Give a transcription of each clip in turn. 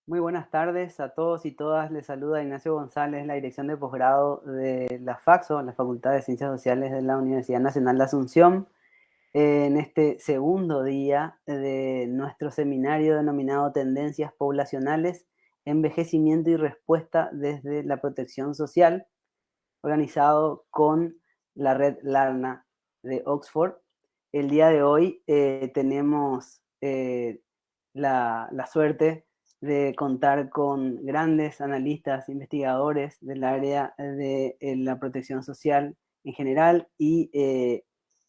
Muy buenas tardes a todos y todas. Les saluda Ignacio González, la dirección de posgrado de la FAXO, la Facultad de Ciencias Sociales de la Universidad Nacional de Asunción, en este segundo día de nuestro seminario denominado Tendencias Poblacionales, Envejecimiento y Respuesta desde la Protección Social, organizado con la red LARNA de Oxford. El día de hoy tenemos la suerte de contar con grandes analistas, investigadores del área de la protección social en general y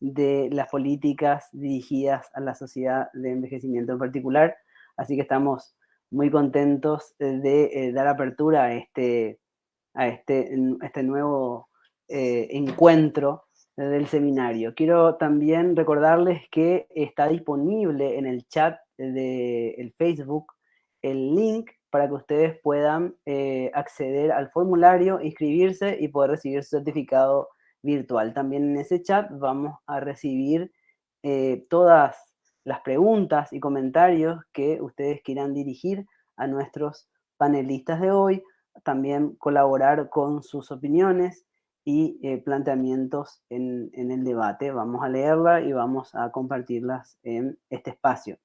de las políticas dirigidas a la sociedad de envejecimiento en particular. Así que estamos muy contentos de dar apertura a este nuevo encuentro del seminario. Quiero también recordarles que está disponible en el chat del Facebook el link para que ustedes puedan acceder al formulario, inscribirse y poder recibir su certificado virtual. También en ese chat vamos a recibir todas las preguntas y comentarios que ustedes quieran dirigir a nuestros panelistas de hoy, también colaborar con sus opiniones y planteamientos en el debate. Vamos a leerla y vamos a compartirlas en este espacio.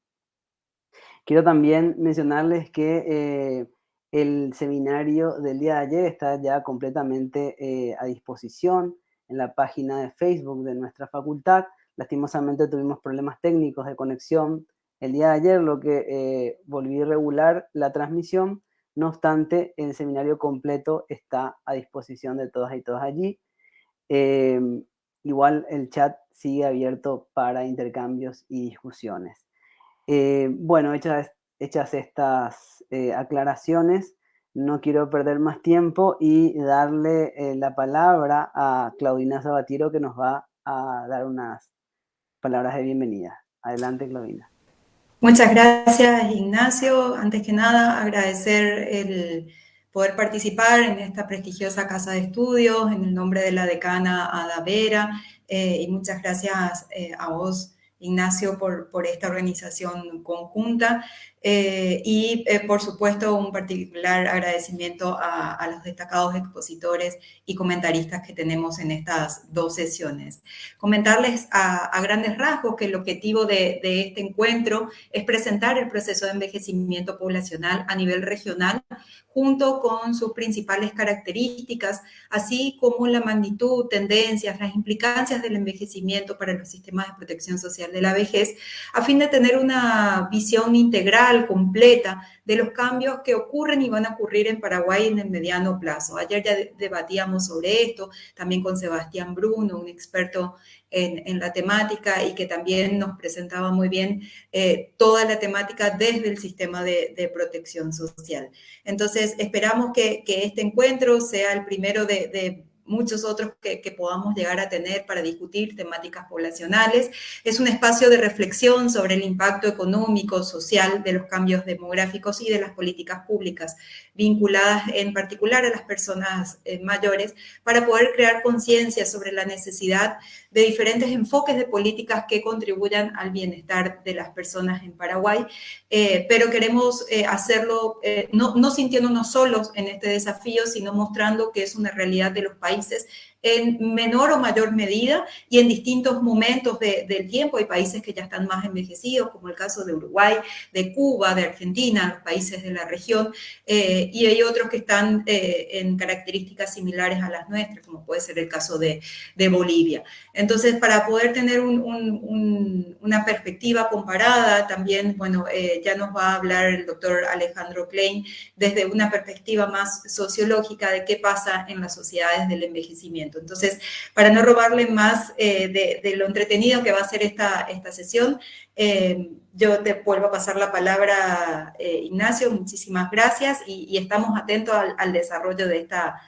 Quiero también mencionarles que el seminario del día de ayer está ya completamente a disposición en la página de Facebook de nuestra facultad. Lastimosamente tuvimos problemas técnicos de conexión el día de ayer, lo que volví a regular la transmisión. No obstante, el seminario completo está a disposición de todas y todos allí. Igual el chat sigue abierto para intercambios y discusiones. Bueno, hechas estas aclaraciones, no quiero perder más tiempo y darle la palabra a Claudina Sabatiro, que nos va a dar unas palabras de bienvenida. Adelante, Claudina. Muchas gracias, Ignacio. Antes que nada, agradecer el poder participar en esta prestigiosa casa de estudios en el nombre de la decana Ada Vera, y muchas gracias a vos, Ignacio, por esta organización conjunta, y por supuesto un particular agradecimiento a los destacados expositores y comentaristas que tenemos en estas dos sesiones. Comentarles a grandes rasgos que el objetivo de este encuentro es presentar el proceso de envejecimiento poblacional a nivel regional junto con sus principales características, así como la magnitud, tendencias, las implicancias del envejecimiento para los sistemas de protección social de la vejez, a fin de tener una visión integral, completa, de los cambios que ocurren y van a ocurrir en Paraguay en el mediano plazo. Ayer ya debatíamos sobre esto, también con Sebastián Bruno, un experto en la temática y que también nos presentaba muy bien toda la temática desde el sistema de protección social. Entonces, esperamos que este encuentro sea el primero de muchos otros que podamos llegar a tener para discutir temáticas poblacionales. Es un espacio de reflexión sobre el impacto económico, social de los cambios demográficos y de las políticas públicas vinculadas en particular a las personas mayores para poder crear conciencia sobre la necesidad de diferentes enfoques de políticas que contribuyan al bienestar de las personas en Paraguay, pero queremos hacerlo no sintiéndonos solos en este desafío, sino mostrando que es una realidad de los países en menor o mayor medida y en distintos momentos del tiempo. Hay países que ya están más envejecidos, como el caso de Uruguay, de Cuba, de Argentina, los países de la región, y hay otros que están en características similares a las nuestras, como puede ser el caso de Bolivia. Entonces, para poder tener una perspectiva comparada, también, bueno, ya nos va a hablar el doctor Alejandro Klein desde una perspectiva más sociológica de qué pasa en las sociedades del envejecimiento. Entonces, para no robarle más de lo entretenido que va a ser esta sesión, yo te vuelvo a pasar la palabra, Ignacio. Muchísimas gracias y estamos atentos al desarrollo de esta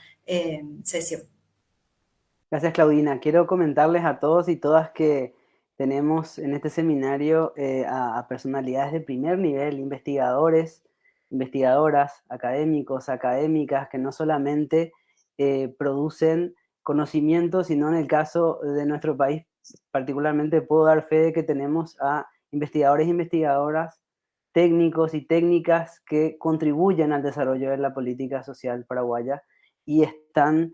sesión. Gracias, Claudina. Quiero comentarles a todos y todas que tenemos en este seminario a personalidades de primer nivel, investigadores, investigadoras, académicos, académicas, que no solamente producen conocimiento, sino en el caso de nuestro país, particularmente puedo dar fe de que tenemos a investigadores e investigadoras técnicos y técnicas que contribuyen al desarrollo de la política social paraguaya y están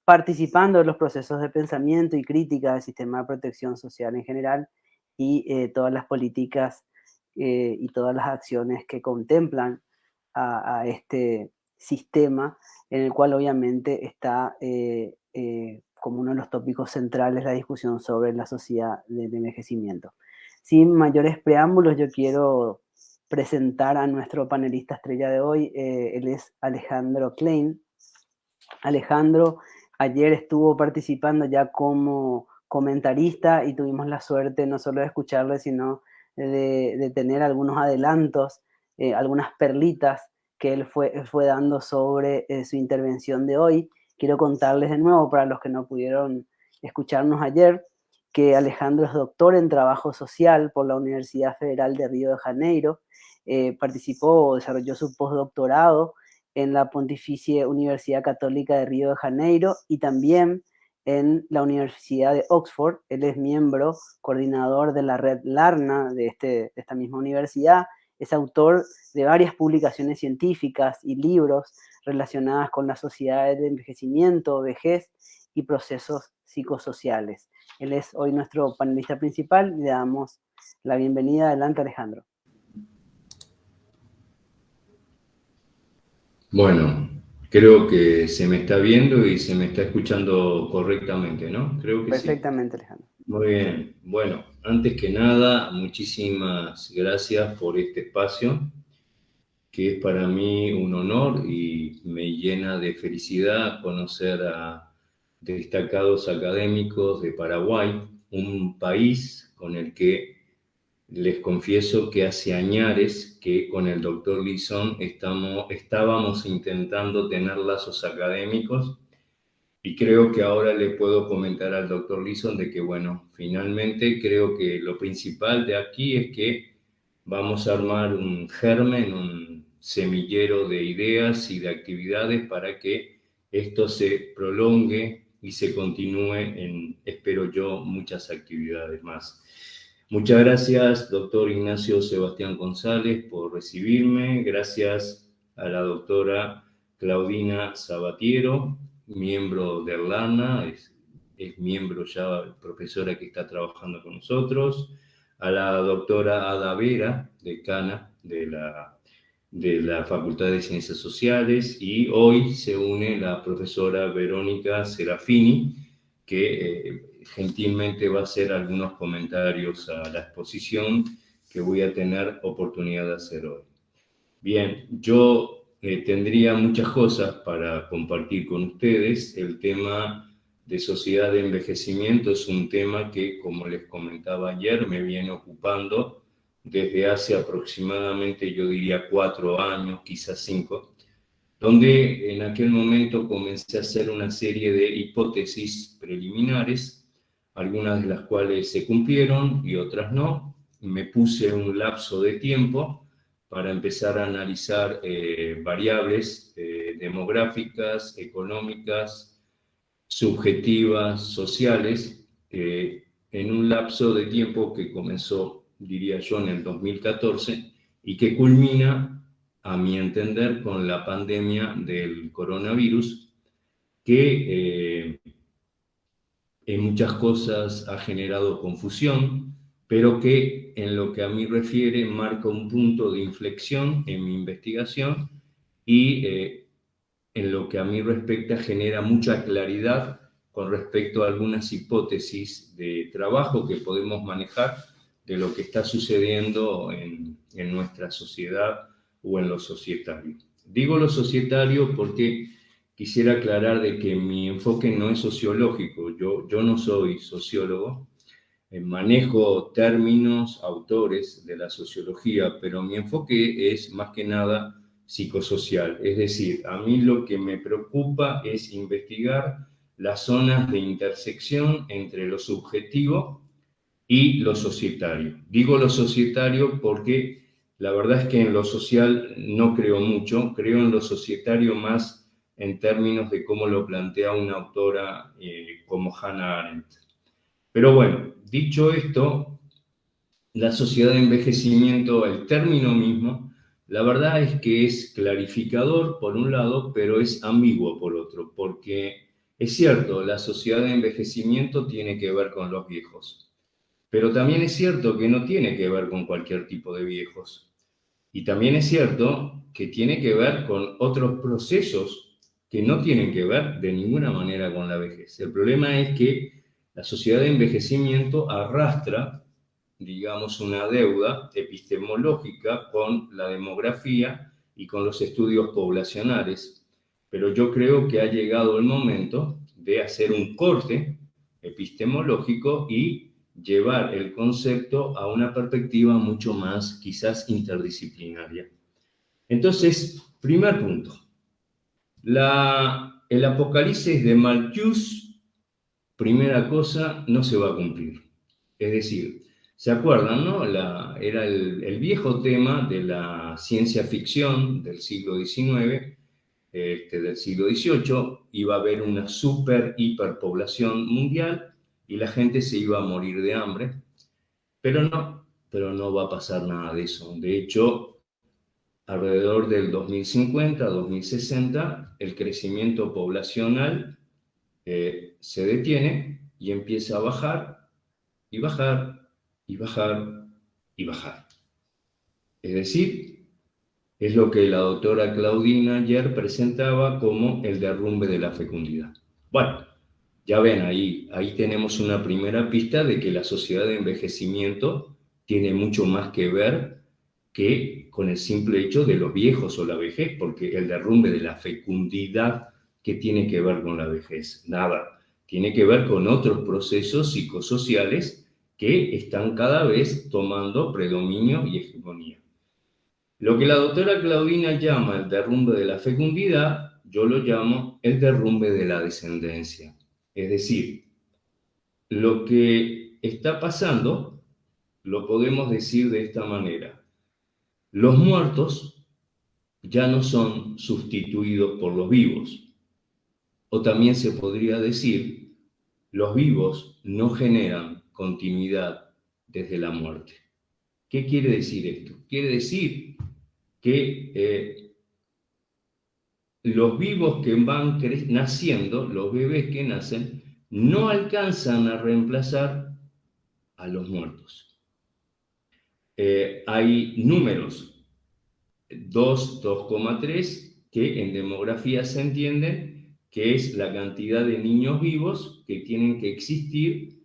participando en los procesos de pensamiento y crítica del sistema de protección social en general y todas las políticas y todas las acciones que contemplan a este sistema en el cual obviamente está como uno de los tópicos centrales la discusión sobre la sociedad de envejecimiento. Sin mayores preámbulos, yo quiero presentar a nuestro panelista estrella de hoy. Él es Alejandro Klein. Alejandro ayer estuvo participando ya como comentarista y tuvimos la suerte no solo de escucharle, sino de tener algunos adelantos, algunas perlitas que él fue dando sobre su intervención de hoy. Quiero contarles de nuevo, para los que no pudieron escucharnos ayer, que Alejandro es doctor en trabajo social por la Universidad Federal de Río de Janeiro. Participó o desarrolló su postdoctorado en la Pontificia Universidad Católica de Río de Janeiro y también en la Universidad de Oxford. Él es miembro, coordinador de la red Larna de esta misma universidad. Es autor de varias publicaciones científicas y libros relacionadas con las sociedades de envejecimiento, vejez y procesos psicosociales. Él es hoy nuestro panelista principal y le damos la bienvenida. Adelante, Alejandro. Bueno, creo que se me está viendo y se me está escuchando correctamente, ¿no? Creo que perfectamente, sí. Alejandro. Muy bien. Bueno, antes que nada, muchísimas gracias por este espacio, que es para mí un honor y me llena de felicidad conocer a destacados académicos de Paraguay, un país con el que les confieso que hace añares que con el doctor Lison estábamos intentando tener lazos académicos y creo que ahora le puedo comentar al doctor Lison de que, bueno, finalmente creo que lo principal de aquí es que vamos a armar un germen, un semillero de ideas y de actividades para que esto se prolongue y se continúe en, espero yo, muchas actividades más. Muchas gracias, doctor Ignacio Sebastián González, por recibirme. Gracias a la doctora Claudina Sabatiero, miembro de Erlana, es miembro ya, profesora que está trabajando con nosotros. A la doctora Ada Vera, decana de la Facultad de Ciencias Sociales, y hoy se une la profesora Verónica Serafini, que gentilmente va a hacer algunos comentarios a la exposición que voy a tener oportunidad de hacer hoy. Bien, yo tendría muchas cosas para compartir con ustedes. El tema de sociedad de envejecimiento es un tema que, como les comentaba ayer, me viene ocupando desde hace aproximadamente, yo diría, 4 años, quizás 5, donde en aquel momento comencé a hacer una serie de hipótesis preliminares, algunas de las cuales se cumplieron y otras no. Me puse un lapso de tiempo para empezar a analizar variables demográficas, económicas, subjetivas, sociales, en un lapso de tiempo que comenzó, diría yo, en el 2014 y que culmina, a mi entender, con la pandemia del coronavirus, que en muchas cosas ha generado confusión, pero que en lo que a mí refiere marca un punto de inflexión en mi investigación y en lo que a mí respecta genera mucha claridad con respecto a algunas hipótesis de trabajo que podemos manejar de lo que está sucediendo en nuestra sociedad o en lo societario. Digo lo societario porque quisiera aclarar de que mi enfoque no es sociológico, yo no soy sociólogo, manejo términos, autores de la sociología, pero mi enfoque es más que nada psicosocial, es decir, a mí lo que me preocupa es investigar las zonas de intersección entre lo subjetivo y lo societario. Digo lo societario porque la verdad es que en lo social no creo mucho, creo en lo societario más en términos de cómo lo plantea una autora como Hannah Arendt. Pero bueno, dicho esto, la sociedad de envejecimiento, el término mismo, la verdad es que es clarificador por un lado, pero es ambiguo por otro, porque es cierto, la sociedad de envejecimiento tiene que ver con los viejos, pero también es cierto que no tiene que ver con cualquier tipo de viejos. Y también es cierto que tiene que ver con otros procesos que no tienen que ver de ninguna manera con la vejez. El problema es que la sociedad de envejecimiento arrastra, digamos, una deuda epistemológica con la demografía y con los estudios poblacionales, pero yo creo que ha llegado el momento de hacer un corte epistemológico y llevar el concepto a una perspectiva mucho más, quizás, interdisciplinaria. Entonces, primer punto, el apocalipsis de Malthus, primera cosa, no se va a cumplir. Es decir, ¿se acuerdan, no? Era el viejo tema de la ciencia ficción del siglo XIX, del siglo XVIII, iba a haber una hiperpoblación mundial y la gente se iba a morir de hambre, pero no va a pasar nada de eso. De hecho, alrededor del 2050, 2060, el crecimiento poblacional se detiene y empieza a bajar y bajar y bajar y bajar. Es decir, es lo que la doctora Claudina ayer presentaba como el derrumbe de la fecundidad. Bueno, ya ven, ahí tenemos una primera pista de que la sociedad de envejecimiento tiene mucho más que ver que con el simple hecho de los viejos o la vejez, porque el derrumbe de la fecundidad, ¿qué tiene que ver con la vejez? Nada, tiene que ver con otros procesos psicosociales que están cada vez tomando predominio y hegemonía. Lo que la doctora Claudina llama el derrumbe de la fecundidad, yo lo llamo el derrumbe de la descendencia. Es decir, lo que está pasando lo podemos decir de esta manera. Los muertos ya no son sustituidos por los vivos. O también se podría decir, los vivos no generan continuidad desde la muerte. ¿Qué quiere decir esto? Quiere decir que los vivos que van naciendo, los bebés que nacen, no alcanzan a reemplazar a los muertos. Hay números, 2, 2,3, que en demografía se entienden que es la cantidad de niños vivos que tienen que existir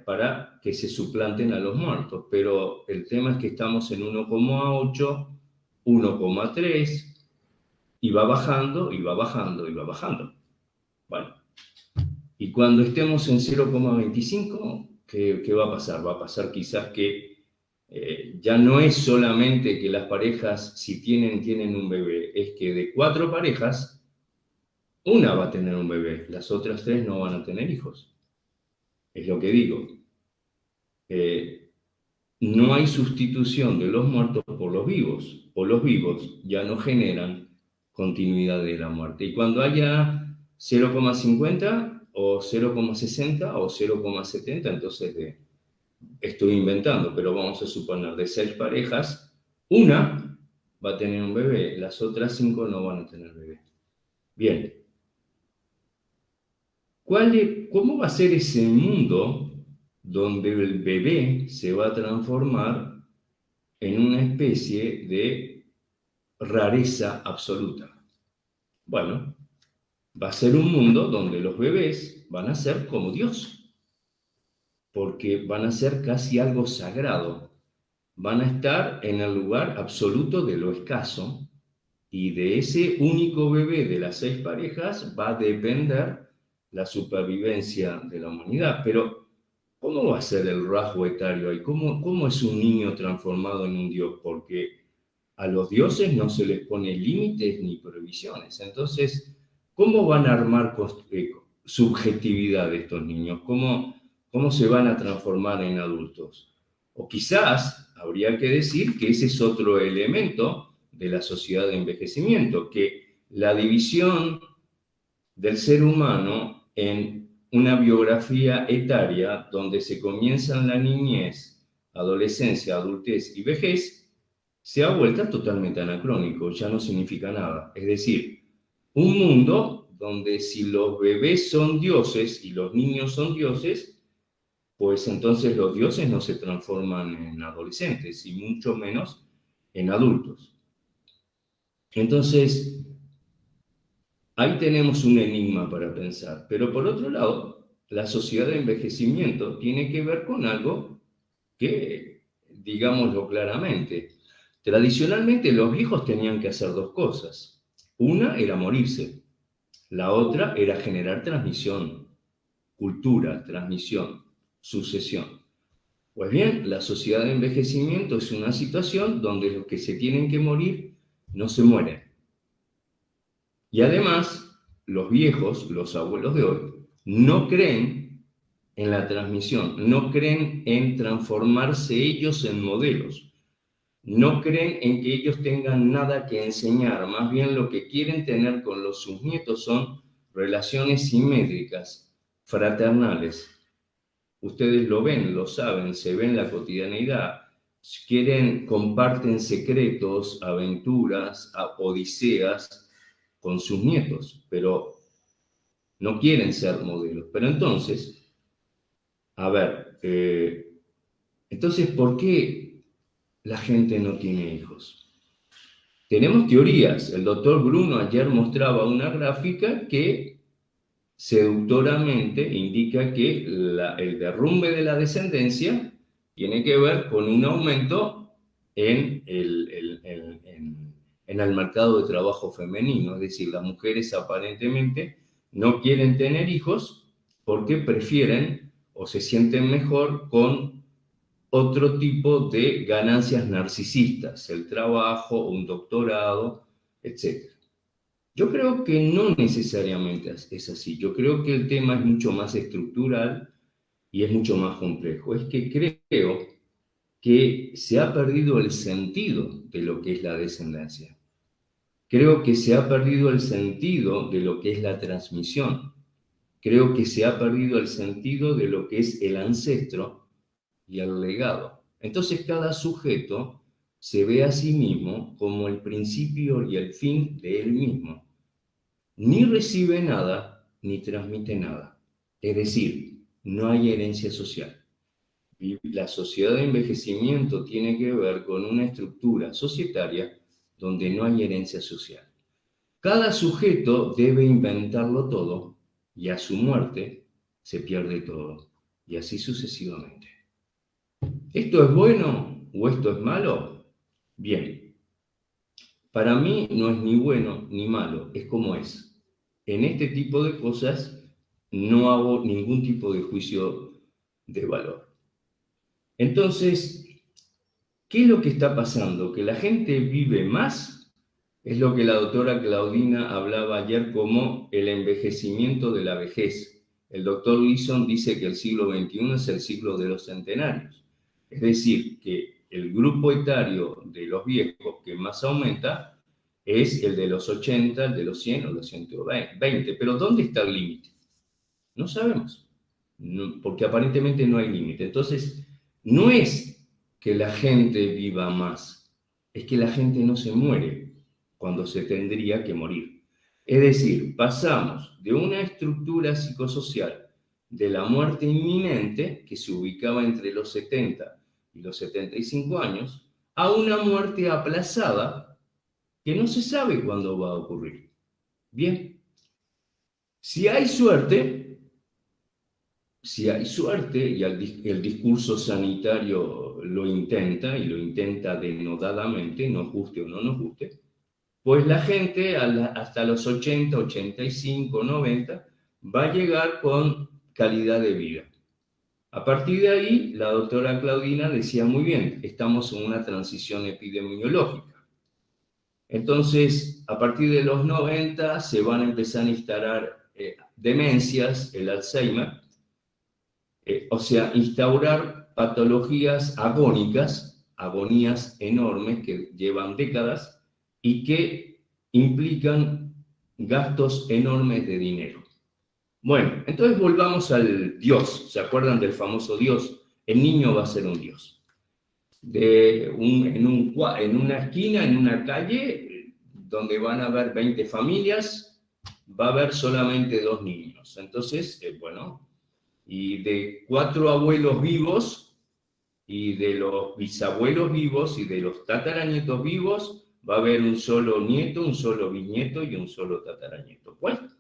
para que se suplanten a los muertos. Pero el tema es que estamos en 1,8, 1,3, y va bajando, y va bajando, y va bajando. Bueno, y cuando estemos en 0,25, ¿qué va a pasar? Va a pasar quizás que ya no es solamente que las parejas, si tienen un bebé, es que de 4 parejas, una va a tener un bebé, las otras 3 no van a tener hijos. Es lo que digo. No hay sustitución de los muertos por los vivos, o los vivos ya no generan continuidad de la muerte. Y cuando haya 0,50 o 0,60 o 0,70, entonces estoy inventando, pero vamos a suponer de 6 parejas, una va a tener un bebé, las otras 5 no van a tener bebé. Bien. ¿Cómo va a ser ese mundo donde el bebé se va a transformar en una especie de rareza absoluta? Bueno, va a ser un mundo donde los bebés van a ser como Dios, porque van a ser casi algo sagrado. Van a estar en el lugar absoluto de lo escaso, y de ese único bebé de las 6 parejas va a depender la supervivencia de la humanidad. Pero, ¿cómo va a ser el rasgo etario ahí? ¿Cómo es un niño transformado en un Dios? Porque a los dioses no se les pone límites ni prohibiciones. Entonces, ¿cómo van a armar subjetividad de estos niños? ¿Cómo se van a transformar en adultos? O quizás habría que decir que ese es otro elemento de la sociedad de envejecimiento, que la división del ser humano en una biografía etaria donde se comienza en la niñez adolescencia, adultez y vejez, se ha vuelto totalmente anacrónico, ya no significa nada. Es decir, un mundo donde si los bebés son dioses y los niños son dioses, pues entonces los dioses no se transforman en adolescentes y mucho menos en adultos. Entonces, ahí tenemos un enigma para pensar. Pero por otro lado, la sociedad de envejecimiento tiene que ver con algo que, digámoslo claramente, tradicionalmente los viejos tenían que hacer dos cosas. Una era morirse, la otra era generar transmisión, cultura, transmisión, sucesión. Pues bien, la sociedad de envejecimiento es una situación donde los que se tienen que morir no se mueren. Y además, los viejos, los abuelos de hoy, no creen en la transmisión, no creen en transformarse ellos en modelos, no creen en que ellos tengan nada que enseñar, más bien lo que quieren tener con sus nietos son relaciones simétricas, fraternales. Ustedes lo ven, lo saben, se ven en la cotidianeidad, comparten secretos, aventuras, odiseas con sus nietos, pero no quieren ser modelos. Pero entonces, a ver, entonces, ¿por qué la gente no tiene hijos? Tenemos teorías. El doctor Bruno ayer mostraba una gráfica que seductoramente indica que el derrumbe de la descendencia tiene que ver con un aumento en el mercado de trabajo femenino. Es decir, las mujeres aparentemente no quieren tener hijos porque prefieren o se sienten mejor con otro tipo de ganancias narcisistas, el trabajo, un doctorado, etc. Yo creo que no necesariamente es así. Yo creo que el tema es mucho más estructural y es mucho más complejo. Es que creo que se ha perdido el sentido de lo que es la descendencia. Creo que se ha perdido el sentido de lo que es la transmisión. Creo que se ha perdido el sentido de lo que es el ancestro y el legado. Entonces cada sujeto se ve a sí mismo como el principio y el fin de él mismo. Ni recibe nada, ni transmite nada. Es decir, no hay herencia social. Y la sociedad de envejecimiento tiene que ver con una estructura societaria donde no hay herencia social. Cada sujeto debe inventarlo todo y a su muerte se pierde todo. Y así sucesivamente. ¿Esto es bueno o esto es malo? Bien. Para mí no es ni bueno ni malo, es como es. En este tipo de cosas no hago ningún tipo de juicio de valor. Entonces, ¿qué es lo que está pasando? Que la gente vive más, es lo que la doctora Claudina hablaba ayer como el envejecimiento de la vejez. El doctor Leeson dice que el siglo XXI es el siglo de los centenarios. Es decir, que el grupo etario de los viejos que más aumenta es el de los 80, el de los 100 o los 120. Pero ¿dónde está el límite? No sabemos, porque aparentemente no hay límite. Entonces, no es que la gente viva más, es que la gente no se muere cuando se tendría que morir. Es decir, pasamos de una estructura psicosocial de la muerte inminente, que se ubicaba entre los 70 y los 75 años, a una muerte aplazada que no se sabe cuándo va a ocurrir. Bien, si hay suerte y el discurso sanitario lo intenta, y lo intenta denodadamente, nos guste o no nos guste, pues la gente hasta los 80, 85, 90 va a llegar con calidad de vida. A partir de ahí, la doctora Claudina decía muy bien, estamos en una transición epidemiológica. Entonces, a partir de los 90 se van a empezar a instalar demencias, el Alzheimer, o sea, instaurar patologías agónicas, agonías enormes que llevan décadas y que implican gastos enormes de dinero. Bueno, entonces volvamos al Dios. ¿Se acuerdan del famoso Dios? El niño va a ser un Dios. en una esquina, en una calle, donde van a haber 20 familias, va a haber solamente 2 niños. Entonces, bueno, y de 4 abuelos vivos, y de los bisabuelos vivos, y de los tataranietos vivos, va a haber un solo nieto, un solo bisnieto y un solo tataranieto. ¿Cuál?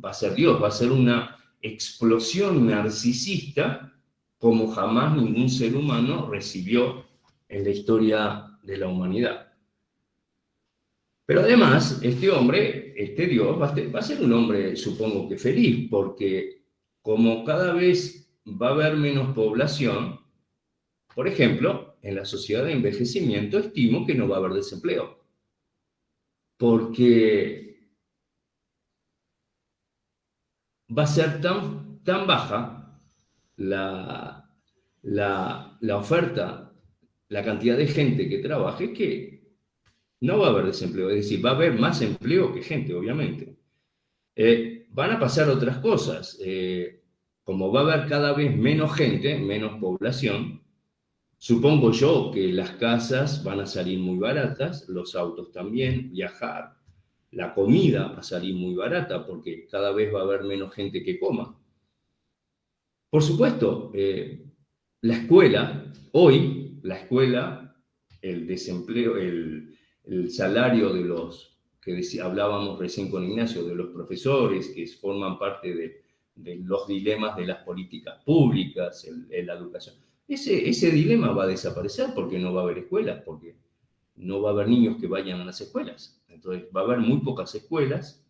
Va a ser Dios, va a ser una explosión narcisista como jamás ningún ser humano recibió en la historia de la humanidad. Pero además, este hombre, este Dios, va a ser un hombre, supongo que feliz, porque como cada vez va a haber menos población, por ejemplo, en la sociedad de envejecimiento estimo que no va a haber desempleo, porque va a ser tan baja la oferta, la cantidad de gente que trabaje, que no va a haber desempleo. Es decir, va a haber más empleo que gente, obviamente. Van a pasar otras cosas. Como va a haber cada vez menos gente, menos población, supongo yo que las casas van a salir muy baratas, los autos también, viajar, la comida va a salir muy barata porque cada vez va a haber menos gente que coma. Por supuesto, la escuela, hoy, la escuela, el desempleo, el salario de los, que hablábamos recién con Ignacio, de los profesores que forman parte de los dilemas de las políticas públicas, en la educación. Ese dilema va a desaparecer porque no va a haber escuelas, porque no va a haber niños que vayan a las escuelas. Entonces va a haber muy pocas escuelas.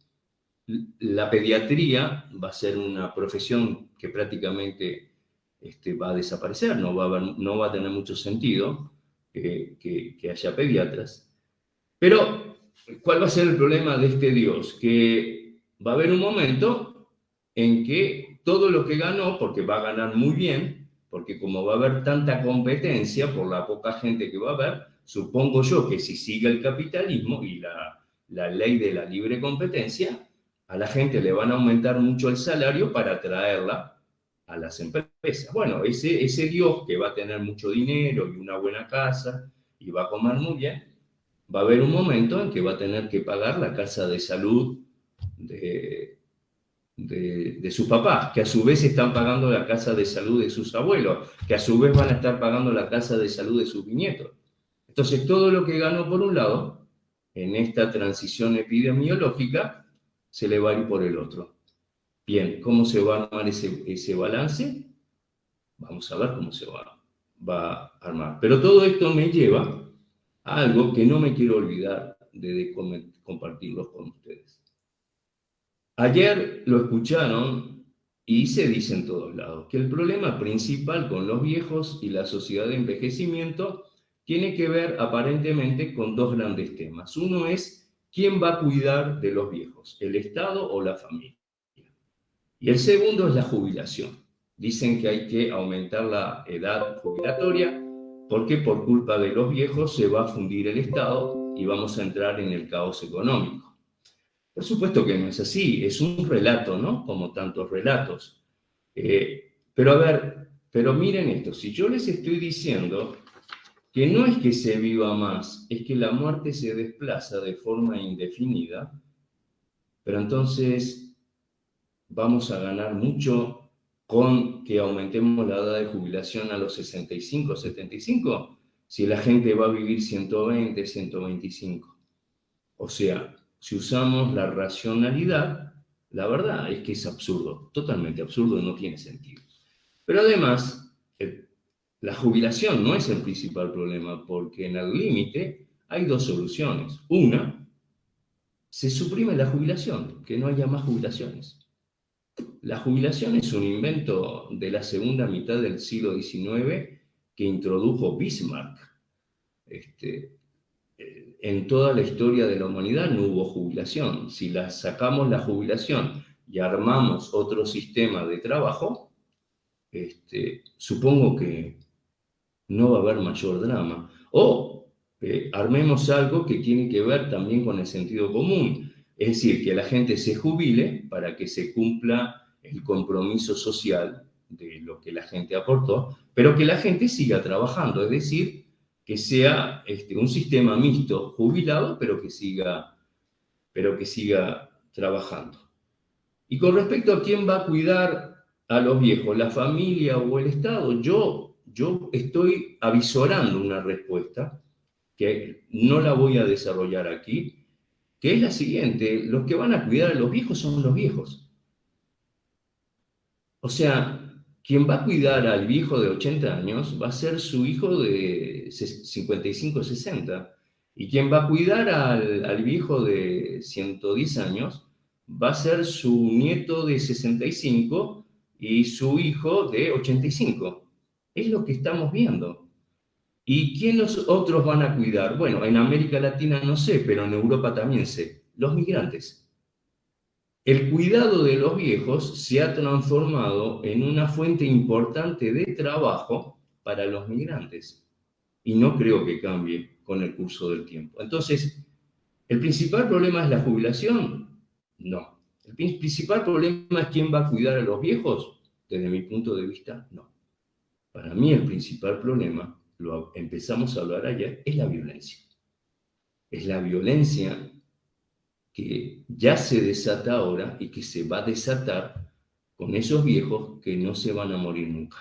La pediatría va a ser una profesión que prácticamente va a desaparecer, no va a tener mucho sentido que haya pediatras. Pero, ¿cuál va a ser el problema de este Dios? Que va a haber un momento en que todo lo que ganó, porque va a ganar muy bien, porque como va a haber tanta competencia por la poca gente que va a haber, supongo yo que si sigue el capitalismo y la ley de la libre competencia, a la gente le van a aumentar mucho el salario para atraerla a las empresas. Bueno, ese Dios que va a tener mucho dinero y una buena casa y va a comer muy bien, va a haber un momento en que va a tener que pagar la casa de salud de sus papás, que a su vez están pagando la casa de salud de sus abuelos, que a su vez van a estar pagando la casa de salud de sus bisnietos. Entonces, todo lo que ganó por un lado, en esta transición epidemiológica, se le va a ir por el otro. Bien, ¿cómo se va a armar ese balance? Vamos a ver cómo se va a armar. Pero todo esto me lleva a algo que no me quiero olvidar de compartirlo con ustedes. Ayer lo escucharon y se dice en todos lados que el problema principal con los viejos y la sociedad de envejecimiento tiene que ver aparentemente con 2 grandes temas. Uno es ¿quién va a cuidar de los viejos? ¿El Estado o la familia? Y el segundo es la jubilación. Dicen que hay que aumentar la edad jubilatoria porque por culpa de los viejos se va a fundir el Estado y vamos a entrar en el caos económico. Por supuesto que no es así, es un relato, ¿no? Como tantos relatos. Pero a ver, pero miren esto, si yo les estoy diciendo que no es que se viva más, es que la muerte se desplaza de forma indefinida, pero entonces vamos a ganar mucho con que aumentemos la edad de jubilación a los 65, 75, si la gente va a vivir 120, 125. O sea, si usamos la racionalidad, la verdad es que es absurdo, totalmente absurdo, no tiene sentido. Pero además, la jubilación no es el principal problema, porque en el límite hay 2 soluciones. Una, se suprime la jubilación, que no haya más jubilaciones. La jubilación es un invento de la segunda mitad del siglo XIX que introdujo Bismarck. En toda la historia de la humanidad no hubo jubilación. Si sacamos la jubilación y armamos otro sistema de trabajo, supongo que no va a haber mayor drama. O armemos algo que tiene que ver también con el sentido común. Es decir, que la gente se jubile para que se cumpla el compromiso social de lo que la gente aportó, pero que la gente siga trabajando. Es decir, que sea un sistema mixto, jubilado, pero que siga trabajando. Y con respecto a quién va a cuidar a los viejos, la familia o el Estado, yo estoy avisorando una respuesta que no la voy a desarrollar aquí, que es la siguiente: los que van a cuidar a los viejos son los viejos. O sea, quien va a cuidar al viejo de 80 años va a ser su hijo de 55, 60. Y quien va a cuidar al viejo de 110 años va a ser su nieto de 65 y su hijo de 85. Es lo que estamos viendo. ¿Y quién los otros van a cuidar? Bueno, en América Latina no sé, pero en Europa también sé. Los migrantes. El cuidado de los viejos se ha transformado en una fuente importante de trabajo para los migrantes. Y no creo que cambie con el curso del tiempo. Entonces, ¿el principal problema es la jubilación? No. ¿El principal problema es quién va a cuidar a los viejos? Desde mi punto de vista, no. Para mí el principal problema, lo empezamos a hablar ayer, es la violencia. Es la violencia que ya se desata ahora y que se va a desatar con esos viejos que no se van a morir nunca.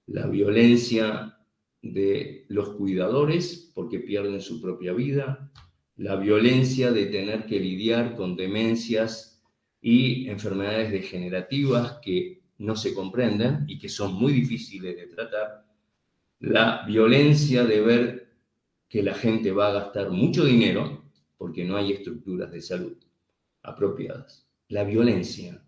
La violencia de los cuidadores porque pierden su propia vida, la violencia de tener que lidiar con demencias y enfermedades degenerativas que no se comprenden y que son muy difíciles de tratar, la violencia de ver que la gente va a gastar mucho dinero porque no hay estructuras de salud apropiadas. La violencia.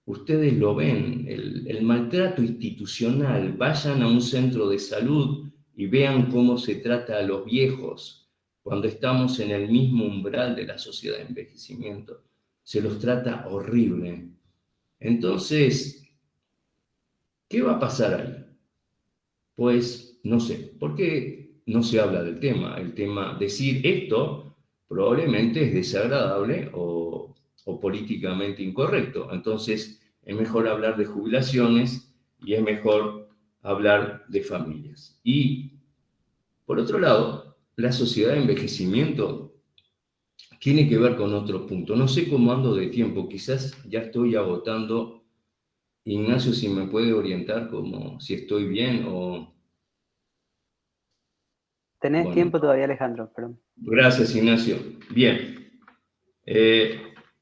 Ustedes lo ven, el maltrato institucional. Vayan a un centro de salud y vean cómo se trata a los viejos cuando estamos en el mismo umbral de la sociedad de envejecimiento. Se los trata horrible. Entonces, ¿qué va a pasar ahí? Pues no sé, porque no se habla del tema. El tema, decir esto probablemente es desagradable o políticamente incorrecto. Entonces, es mejor hablar de jubilaciones y es mejor hablar de familias. Y, por otro lado, la sociedad de envejecimiento tiene que ver con otro punto. No sé cómo ando de tiempo, quizás ya estoy agotando. Ignacio, si me puede orientar como si estoy bien o... Tenés Bueno, tiempo todavía, Alejandro, perdón. Gracias, Ignacio. Bien.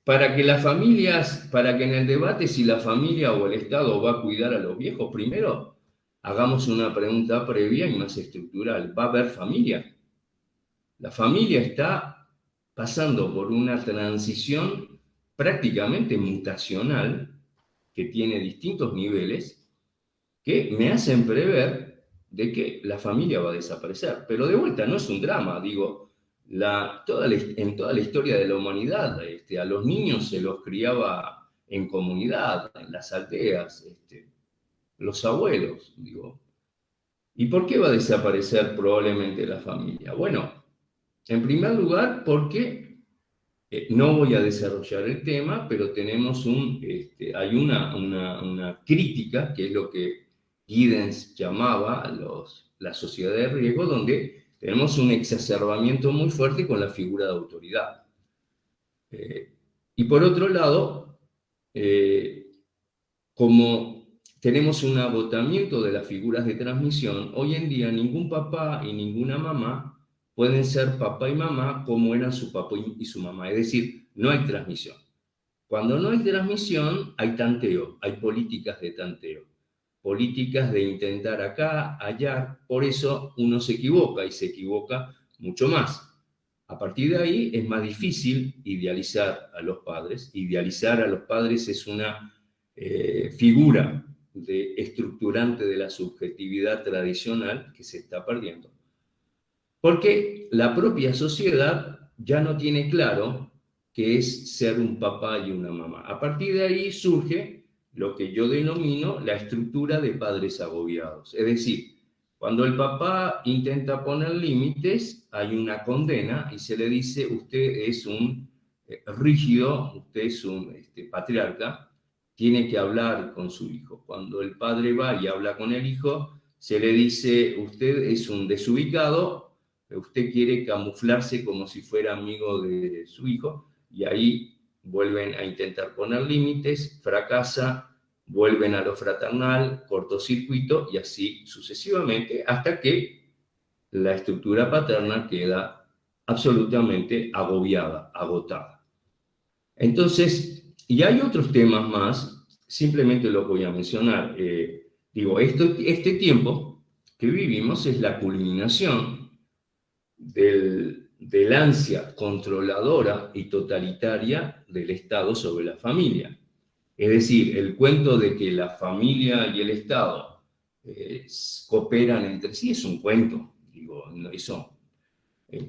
Para que las familias, para que en el debate si la familia o el Estado va a cuidar a los viejos, primero hagamos una pregunta previa y más estructural. ¿Va a haber familia? La familia está pasando por una transición prácticamente mutacional que tiene distintos niveles que me hacen prever de que la familia va a desaparecer. Pero de vuelta, no es un drama, digo, en toda la historia de la humanidad, a los niños se los criaba en comunidad, en las aldeas, los abuelos, digo. ¿Y por qué va a desaparecer probablemente la familia? Bueno, en primer lugar, porque no voy a desarrollar el tema, pero tenemos hay una crítica, que es lo que Giddens llamaba la sociedad de riesgo, donde tenemos un exacerbamiento muy fuerte con la figura de autoridad. Y por otro lado, como tenemos un agotamiento de las figuras de transmisión, hoy en día ningún papá y ninguna mamá pueden ser papá y mamá como eran su papá y su mamá. Es decir, no hay transmisión. Cuando no hay transmisión, hay tanteo, hay políticas de tanteo, políticas de intentar acá, allá. Por eso uno se equivoca y se equivoca mucho más. A partir de ahí es más difícil idealizar a los padres. Idealizar a los padres es una figura estructurante de la subjetividad tradicional que se está perdiendo. Porque la propia sociedad ya no tiene claro qué es ser un papá y una mamá. A partir de ahí surge lo que yo denomino la estructura de padres agobiados. Es decir, cuando el papá intenta poner límites, hay una condena y se le dice: usted es un rígido, usted es un patriarca, tiene que hablar con su hijo. Cuando el padre va y habla con el hijo, se le dice, usted es un desubicado, usted quiere camuflarse como si fuera amigo de su hijo, y ahí vuelven a intentar poner límites, fracasa, vuelven a lo fraternal, cortocircuito, y así sucesivamente, hasta que la estructura paterna queda absolutamente agobiada, agotada. Entonces, y hay otros temas más, simplemente los voy a mencionar. Este tiempo que vivimos es la culminación del ansia controladora y totalitaria del Estado sobre la familia. Es decir, el cuento de que la familia y el Estado cooperan entre sí es un cuento.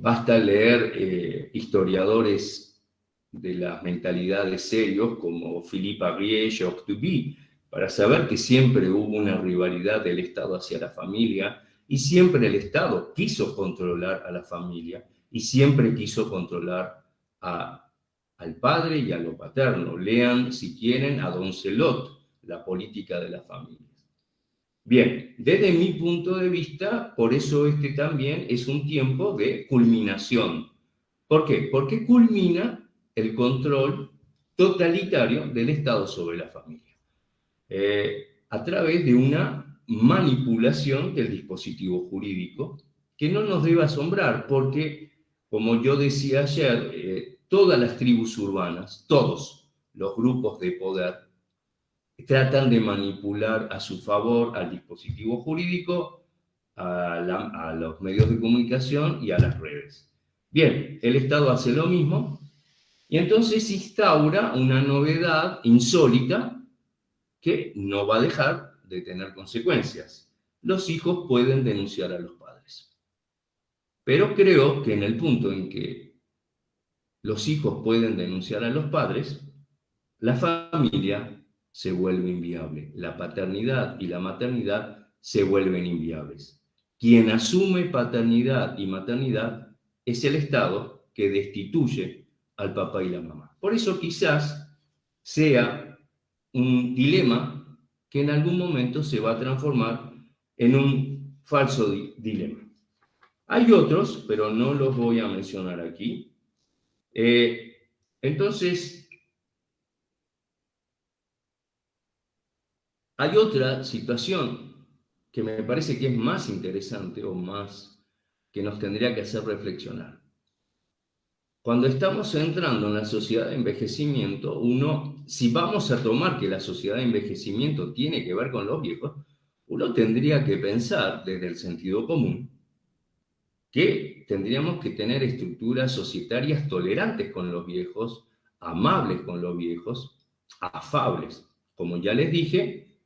Basta leer historiadores de las mentalidades serios como Philippe Arrier, Jacques Duby, para saber que siempre hubo una rivalidad del Estado hacia la familia y siempre el Estado quiso controlar a la familia y siempre quiso controlar al padre y a lo paterno. Lean, si quieren, a Don Celot, La política de las familias. Bien, desde mi punto de vista, por eso este también es un tiempo de culminación. ¿Por qué? Porque culmina el control totalitario del Estado sobre la familia, a través de una manipulación del dispositivo jurídico que no nos debe asombrar, porque, como yo decía ayer, todas las tribus urbanas, todos los grupos de poder, tratan de manipular a su favor al dispositivo jurídico, a los medios de comunicación y a las redes. Bien, el Estado hace lo mismo y entonces instaura una novedad insólita que no va a dejar de tener consecuencias. Los hijos pueden denunciar a los padres. Pero creo que en el punto en que los hijos pueden denunciar a los padres, la familia se vuelve inviable. La paternidad y la maternidad se vuelven inviables. Quien asume paternidad y maternidad es el Estado, que destituye al papá y la mamá. Por eso quizás sea un dilema que en algún momento se va a transformar en un falso dilema. Hay otros, pero no los voy a mencionar aquí. Entonces, hay otra situación que me parece que es más interesante o más que nos tendría que hacer reflexionar. Cuando estamos entrando en la sociedad de envejecimiento, si vamos a tomar que la sociedad de envejecimiento tiene que ver con los viejos, uno tendría que pensar desde el sentido común que tendríamos que tener estructuras societarias tolerantes con los viejos, amables con los viejos, afables. Como ya les dije,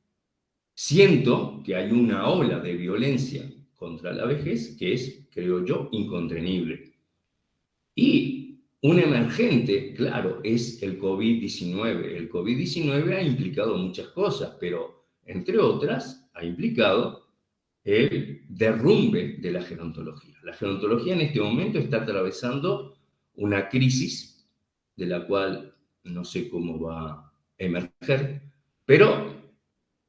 siento que hay una ola de violencia contra la vejez que es, creo yo, incontenible. Y un emergente, claro, es el COVID-19. El COVID-19 ha implicado muchas cosas, pero entre otras ha implicado el derrumbe de la gerontología. La gerontología en este momento está atravesando una crisis de la cual no sé cómo va a emerger, pero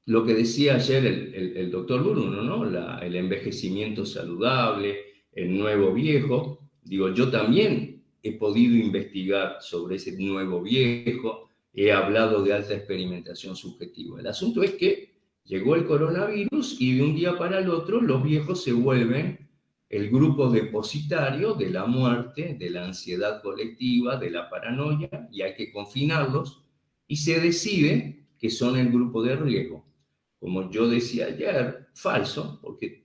lo que decía ayer el doctor Bruno, ¿no? El envejecimiento saludable, el nuevo viejo. Digo, yo también he podido investigar sobre ese nuevo viejo, he hablado de alta experimentación subjetiva. El asunto es que llegó el coronavirus y de un día para el otro los viejos se vuelven el grupo depositario de la muerte, de la ansiedad colectiva, de la paranoia, y hay que confinarlos, y se decide que son el grupo de riesgo. Como yo decía ayer, falso, porque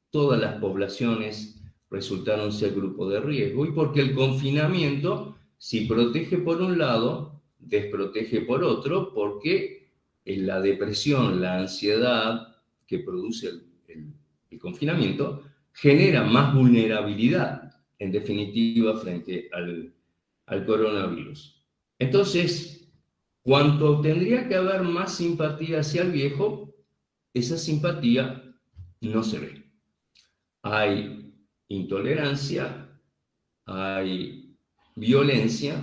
todas las poblaciones resultaron ser grupo de riesgo y porque el confinamiento, si protege por un lado, desprotege por otro, porque en la depresión, la ansiedad que produce el confinamiento genera más vulnerabilidad, en definitiva, frente al coronavirus. Entonces, cuanto tendría que haber más simpatía hacia el viejo, esa simpatía no se ve. Hay intolerancia, hay violencia,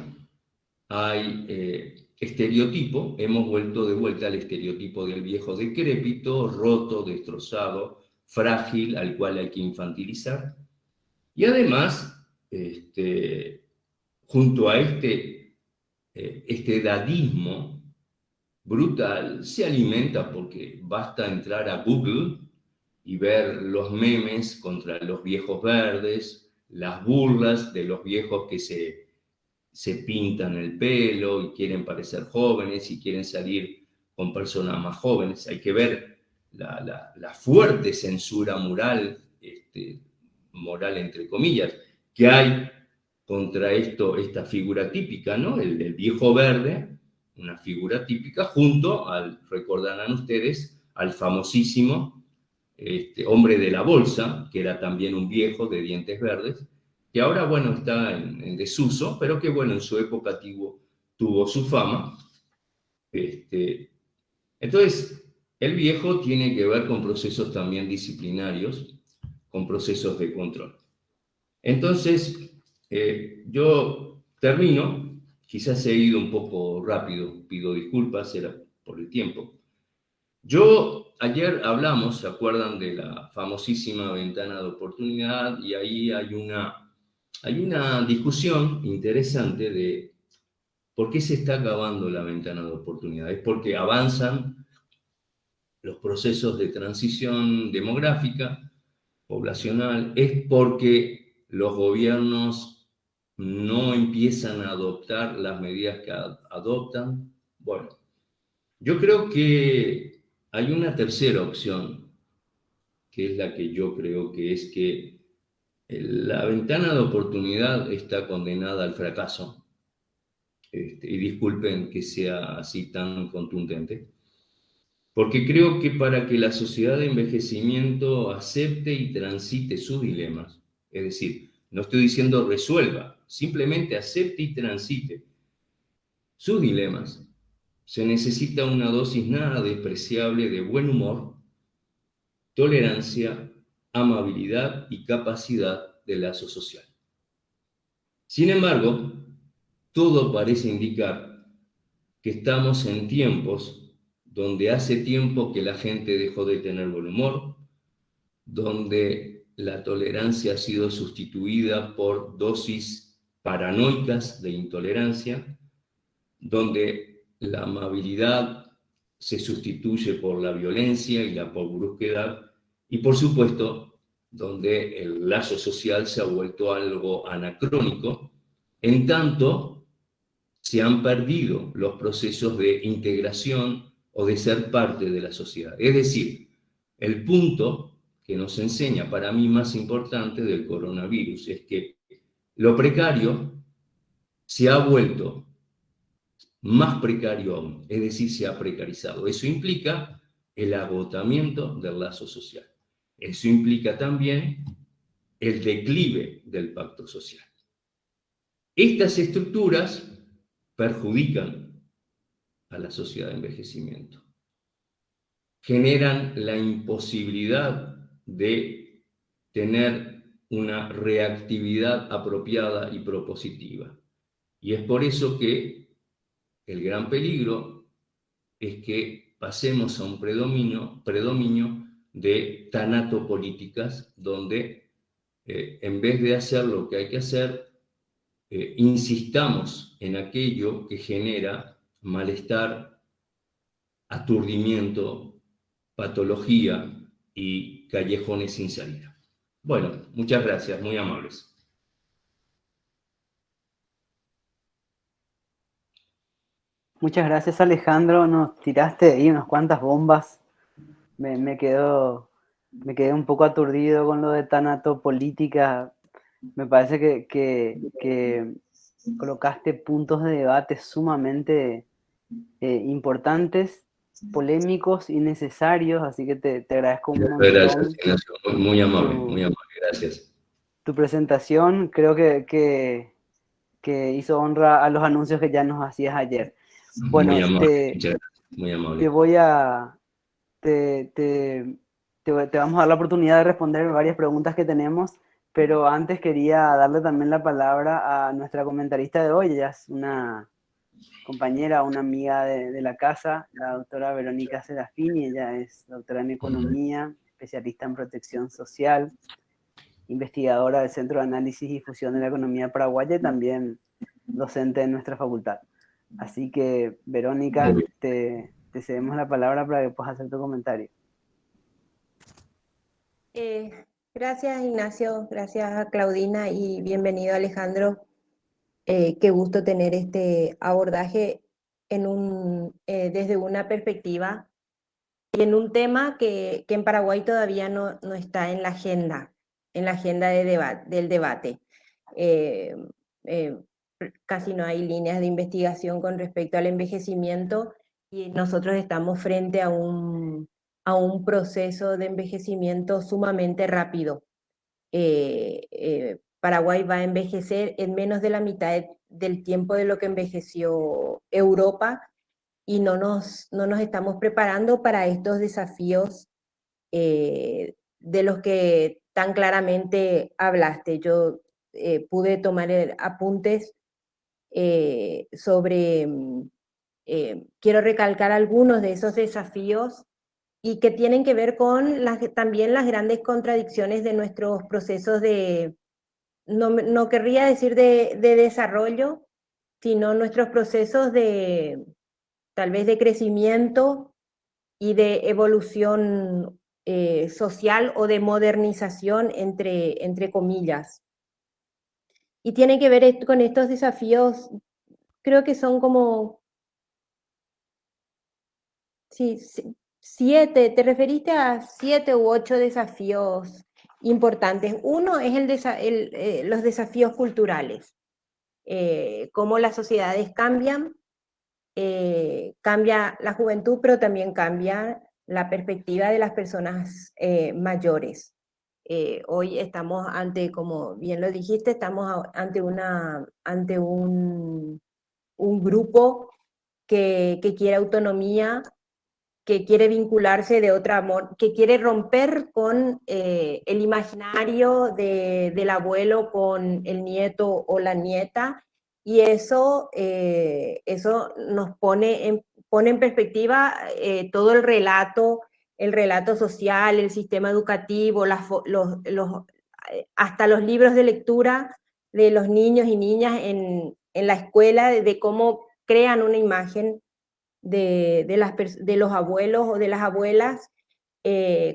hay estereotipo. Hemos vuelto de vuelta al estereotipo del viejo decrépito, roto, destrozado, frágil al cual hay que infantilizar. Y además, junto a este edadismo brutal, se alimenta porque basta entrar a Google y ver los memes contra los viejos verdes, las burlas de los viejos que se pintan el pelo y quieren parecer jóvenes y quieren salir con personas más jóvenes. Hay que ver la fuerte censura moral, moral entre comillas, que hay contra esta figura típica, ¿no? El viejo verde, una figura típica, junto al, recordarán ustedes, al famosísimo hombre de la bolsa, que era también un viejo de dientes verdes, que ahora, bueno, está en desuso, pero que, bueno, en su época tuvo su fama. Entonces, el viejo tiene que ver con procesos también disciplinarios, con procesos de control. Entonces, yo termino, quizás he ido un poco rápido, pido disculpas, era por el tiempo. Ayer hablamos, ¿se acuerdan de la famosísima ventana de oportunidad? Y ahí hay una discusión interesante de por qué se está acabando la ventana de oportunidad. Es porque avanzan los procesos de transición demográfica, poblacional, es porque los gobiernos no empiezan a adoptar las medidas que adoptan. Bueno, yo creo que hay una tercera opción, que es la que yo creo que es que la ventana de oportunidad está condenada al fracaso. Y disculpen que sea así tan contundente, porque creo que para que la sociedad de envejecimiento acepte y transite sus dilemas, es decir, no estoy diciendo resuelva, simplemente acepte y transite sus dilemas, se necesita una dosis nada despreciable de buen humor, tolerancia, amabilidad y capacidad de lazo social. Sin embargo, todo parece indicar que estamos en tiempos donde hace tiempo que la gente dejó de tener buen humor, donde la tolerancia ha sido sustituida por dosis paranoicas de intolerancia, donde la amabilidad se sustituye por la violencia y la brusquedad, y por supuesto, donde el lazo social se ha vuelto algo anacrónico, en tanto se han perdido los procesos de integración o de ser parte de la sociedad. Es decir, el punto que nos enseña, para mí más importante, del coronavirus es que lo precario se ha vuelto más precario aún, es decir, se ha precarizado. Eso implica el agotamiento del lazo social. Eso implica también el declive del pacto social. Estas estructuras perjudican a la sociedad de envejecimiento. Generan la imposibilidad de tener una reactividad apropiada y propositiva. Y es por eso que el gran peligro es que pasemos a un predominio de tanatopolíticas donde en vez de hacer lo que hay que hacer, insistamos en aquello que genera malestar, aturdimiento, patología y callejones sin salida. Bueno, muchas gracias, muy amables. Muchas gracias, Alejandro. Nos tiraste ahí unas cuantas bombas. Me quedé un poco aturdido con lo de tanatopolítica. Me parece que colocaste puntos de debate sumamente importantes, polémicos y necesarios, así que te agradezco un montón. Gracias, Ignacio. Muy amable, gracias. Tu presentación creo que hizo honra a los anuncios que ya nos hacías ayer. Bueno, muy amable, muy amable. Te vamos a dar la oportunidad de responder varias preguntas que tenemos, pero antes quería darle también la palabra a nuestra comentarista de hoy. Ella es una compañera, una amiga de la casa, la doctora Verónica Serafini. Ella es doctora en economía, especialista en protección social, investigadora del Centro de Análisis y Difusión de la Economía Paraguaya y también docente en nuestra facultad. Así que, Verónica, te cedemos la palabra para que puedas hacer tu comentario. Gracias, Ignacio, gracias a Claudina y bienvenido, Alejandro. Qué gusto tener este abordaje desde una perspectiva y en un tema que en Paraguay todavía no está en la agenda del debate. Casi no hay líneas de investigación con respecto al envejecimiento y nosotros estamos frente a un proceso de envejecimiento sumamente rápido. Paraguay va a envejecer en menos de la mitad del tiempo de lo que envejeció Europa y no nos estamos preparando para estos desafíos de los que tan claramente hablaste. Yo pude tomar apuntes sobre, quiero recalcar algunos de esos desafíos y que tienen que ver con también las grandes contradicciones de nuestros procesos no querría decir de desarrollo, sino nuestros procesos tal vez de crecimiento y de evolución social o de modernización, entre comillas. Y tiene que ver con estos desafíos, creo que son como... Sí, 7, te referiste a 7 u 8 desafíos importantes. Uno es los desafíos culturales, cómo las sociedades cambian, cambia la juventud, pero también cambia la perspectiva de las personas mayores. Hoy estamos ante, como bien lo dijiste, estamos ante un grupo que quiere autonomía, que quiere vincularse de otro amor, que quiere romper con el imaginario del abuelo con el nieto o la nieta, y eso nos pone en perspectiva todo el relato social, el sistema educativo, hasta los libros de lectura de los niños y niñas en la escuela, de cómo crean una imagen de los abuelos o de las abuelas,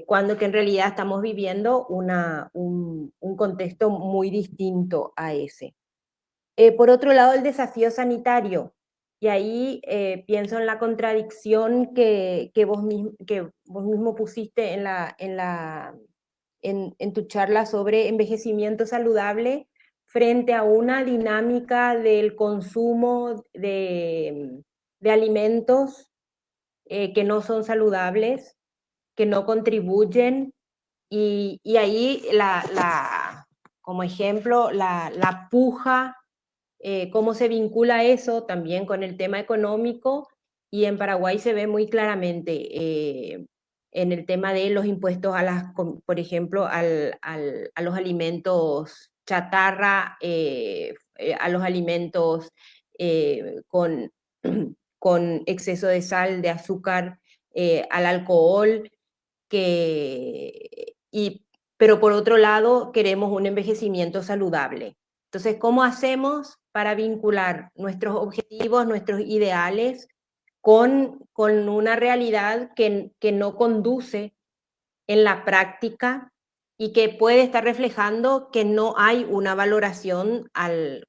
cuando que en realidad estamos viviendo un contexto muy distinto a ese. Por otro lado, el desafío sanitario, y ahí pienso en la contradicción que vos mismo pusiste en tu charla sobre envejecimiento saludable frente a una dinámica del consumo de alimentos que no son saludables, que no contribuyen, y ahí como ejemplo la puja, cómo se vincula eso también con el tema económico, y en Paraguay se ve muy claramente en el tema de los impuestos por ejemplo, a los alimentos chatarra, a los alimentos con exceso de sal, de azúcar, al alcohol, pero por otro lado queremos un envejecimiento saludable. Entonces, ¿cómo hacemos para vincular nuestros objetivos, nuestros ideales con una realidad que no conduce en la práctica y que puede estar reflejando que no hay una valoración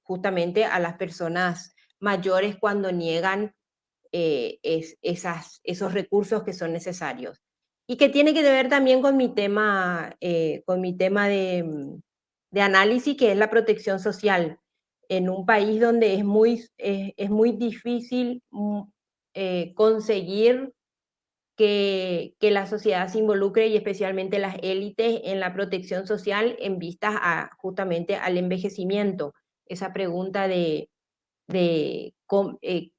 justamente a las personas mayores cuando niegan esos recursos que son necesarios? Y que tiene que ver también con mi tema de análisis, que es la protección social. En un país donde es muy difícil conseguir que la sociedad se involucre, y especialmente las élites, en la protección social en vistas justamente al envejecimiento. Esa pregunta de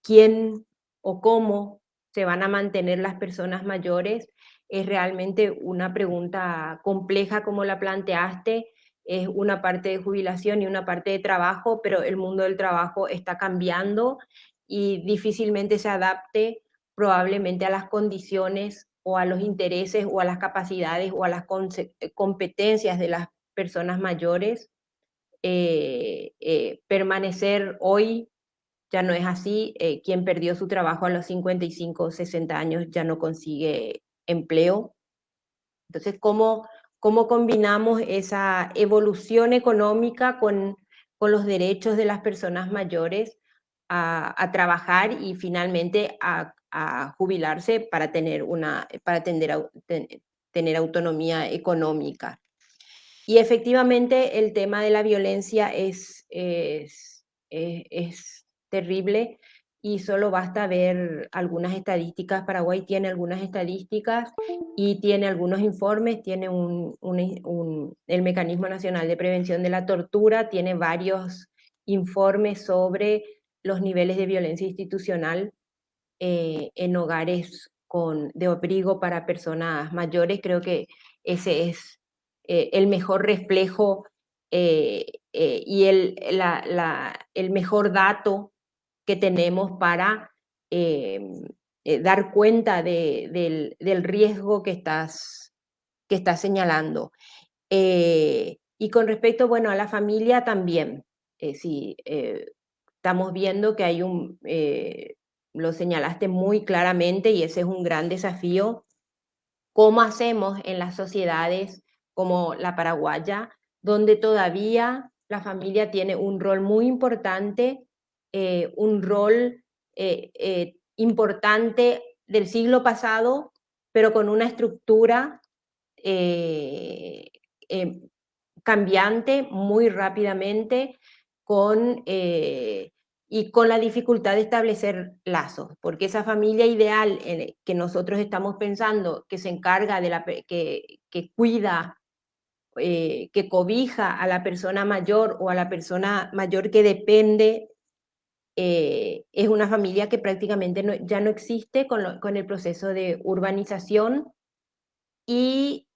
quién o cómo se van a mantener las personas mayores es realmente una pregunta compleja, como la planteaste. Es una parte de jubilación y una parte de trabajo, pero el mundo del trabajo está cambiando y difícilmente se adapte probablemente a las condiciones o a los intereses o a las capacidades o a las competencias de las personas mayores. Permanecer hoy ya no es así. Quien perdió su trabajo a los 55 o 60 años ya no consigue empleo. Entonces, ¿cómo combinamos esa evolución económica con los derechos de las personas mayores a trabajar y finalmente a jubilarse para tener tener autonomía económica? Y efectivamente el tema de la violencia es terrible, y solo basta ver algunas estadísticas. Paraguay tiene algunas estadísticas y tiene algunos informes, tiene el Mecanismo Nacional de Prevención de la Tortura, tiene varios informes sobre los niveles de violencia institucional en hogares de abrigo para personas mayores. Creo que ese es el mejor reflejo y el mejor dato que tenemos para dar cuenta del riesgo que estás señalando. Y con respecto, bueno, a la familia también, sí, estamos viendo que hay lo señalaste muy claramente, y ese es un gran desafío. ¿Cómo hacemos en las sociedades como la paraguaya, donde todavía la familia tiene un rol muy importante, un rol importante del siglo pasado, pero con una estructura cambiante muy rápidamente, y con la dificultad de establecer lazos, porque esa familia ideal que nosotros estamos pensando, que se encarga que cuida, que cobija a la persona mayor o a la persona mayor que depende, es una familia que prácticamente ya no existe con el proceso de urbanización, y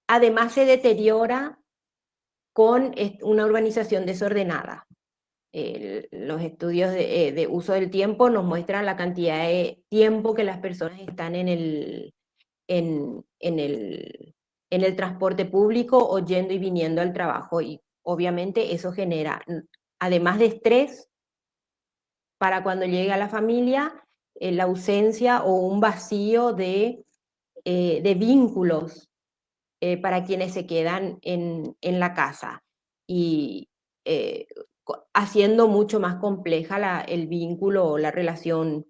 además se deteriora con una urbanización desordenada. Los estudios de uso del tiempo nos muestran la cantidad de tiempo que las personas están en el transporte público o yendo y viniendo al trabajo, y obviamente eso genera, además de estrés, para cuando llegue a la familia, la ausencia o un vacío de vínculos para quienes se quedan en la casa, y haciendo mucho más compleja el vínculo o la relación.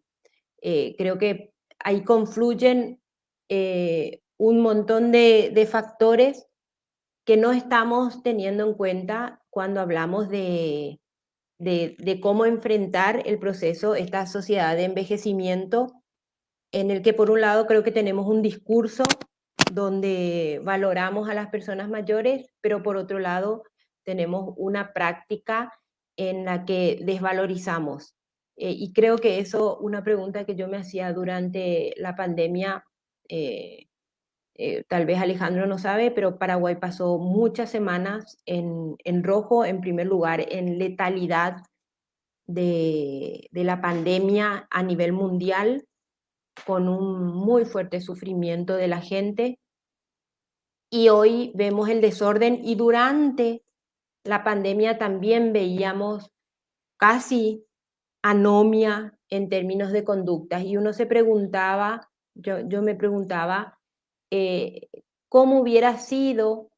Creo que ahí confluyen un montón de factores que no estamos teniendo en cuenta cuando hablamos de cómo enfrentar el proceso, esta sociedad de envejecimiento, en el que por un lado creo que tenemos un discurso donde valoramos a las personas mayores, pero por otro lado tenemos una práctica en la que desvalorizamos. Y creo que eso, una pregunta que yo me hacía durante la pandemia, tal vez Alejandro no sabe, pero Paraguay pasó muchas semanas en rojo, en primer lugar, en letalidad de la pandemia a nivel mundial, con un muy fuerte sufrimiento de la gente. Y hoy vemos el desorden, y durante la pandemia también veíamos casi anomia en términos de conductas, y uno se preguntaba, yo me preguntaba, cómo hubiera sido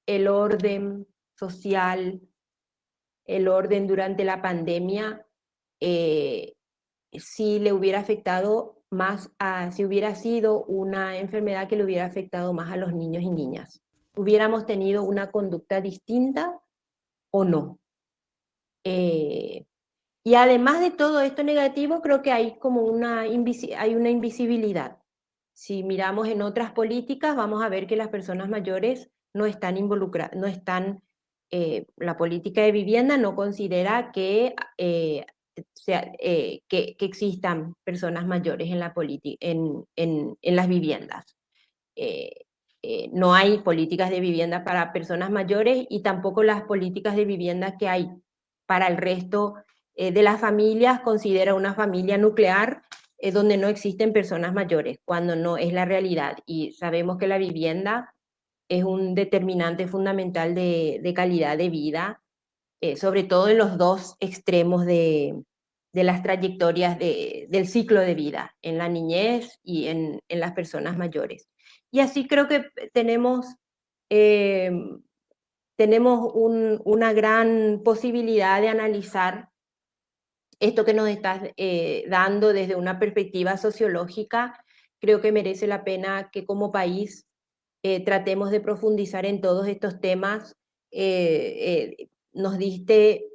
el orden social, el orden durante la pandemia, si le hubiera afectado más si hubiera sido una enfermedad que le hubiera afectado más a los niños y niñas. ¿Hubiéramos tenido una conducta distinta o no? Y además de todo esto negativo, creo que hay como una invisibilidad. Si miramos en otras políticas, vamos a ver que las personas mayores no están involucradas, la política de vivienda no considera que existan personas mayores en las viviendas. No hay políticas de vivienda para personas mayores, y tampoco las políticas de vivienda que hay para el resto de las familias considera una familia nuclear donde no existen personas mayores, cuando no es la realidad. Y sabemos que la vivienda es un determinante fundamental de calidad de vida, sobre todo en los dos extremos de las trayectorias del ciclo de vida, en la niñez y en las personas mayores. Y así creo que eh, tenemos una gran posibilidad de analizar esto que nos estás dando desde una perspectiva sociológica. Creo que merece la pena que como país tratemos de profundizar en todos estos temas. Nos diste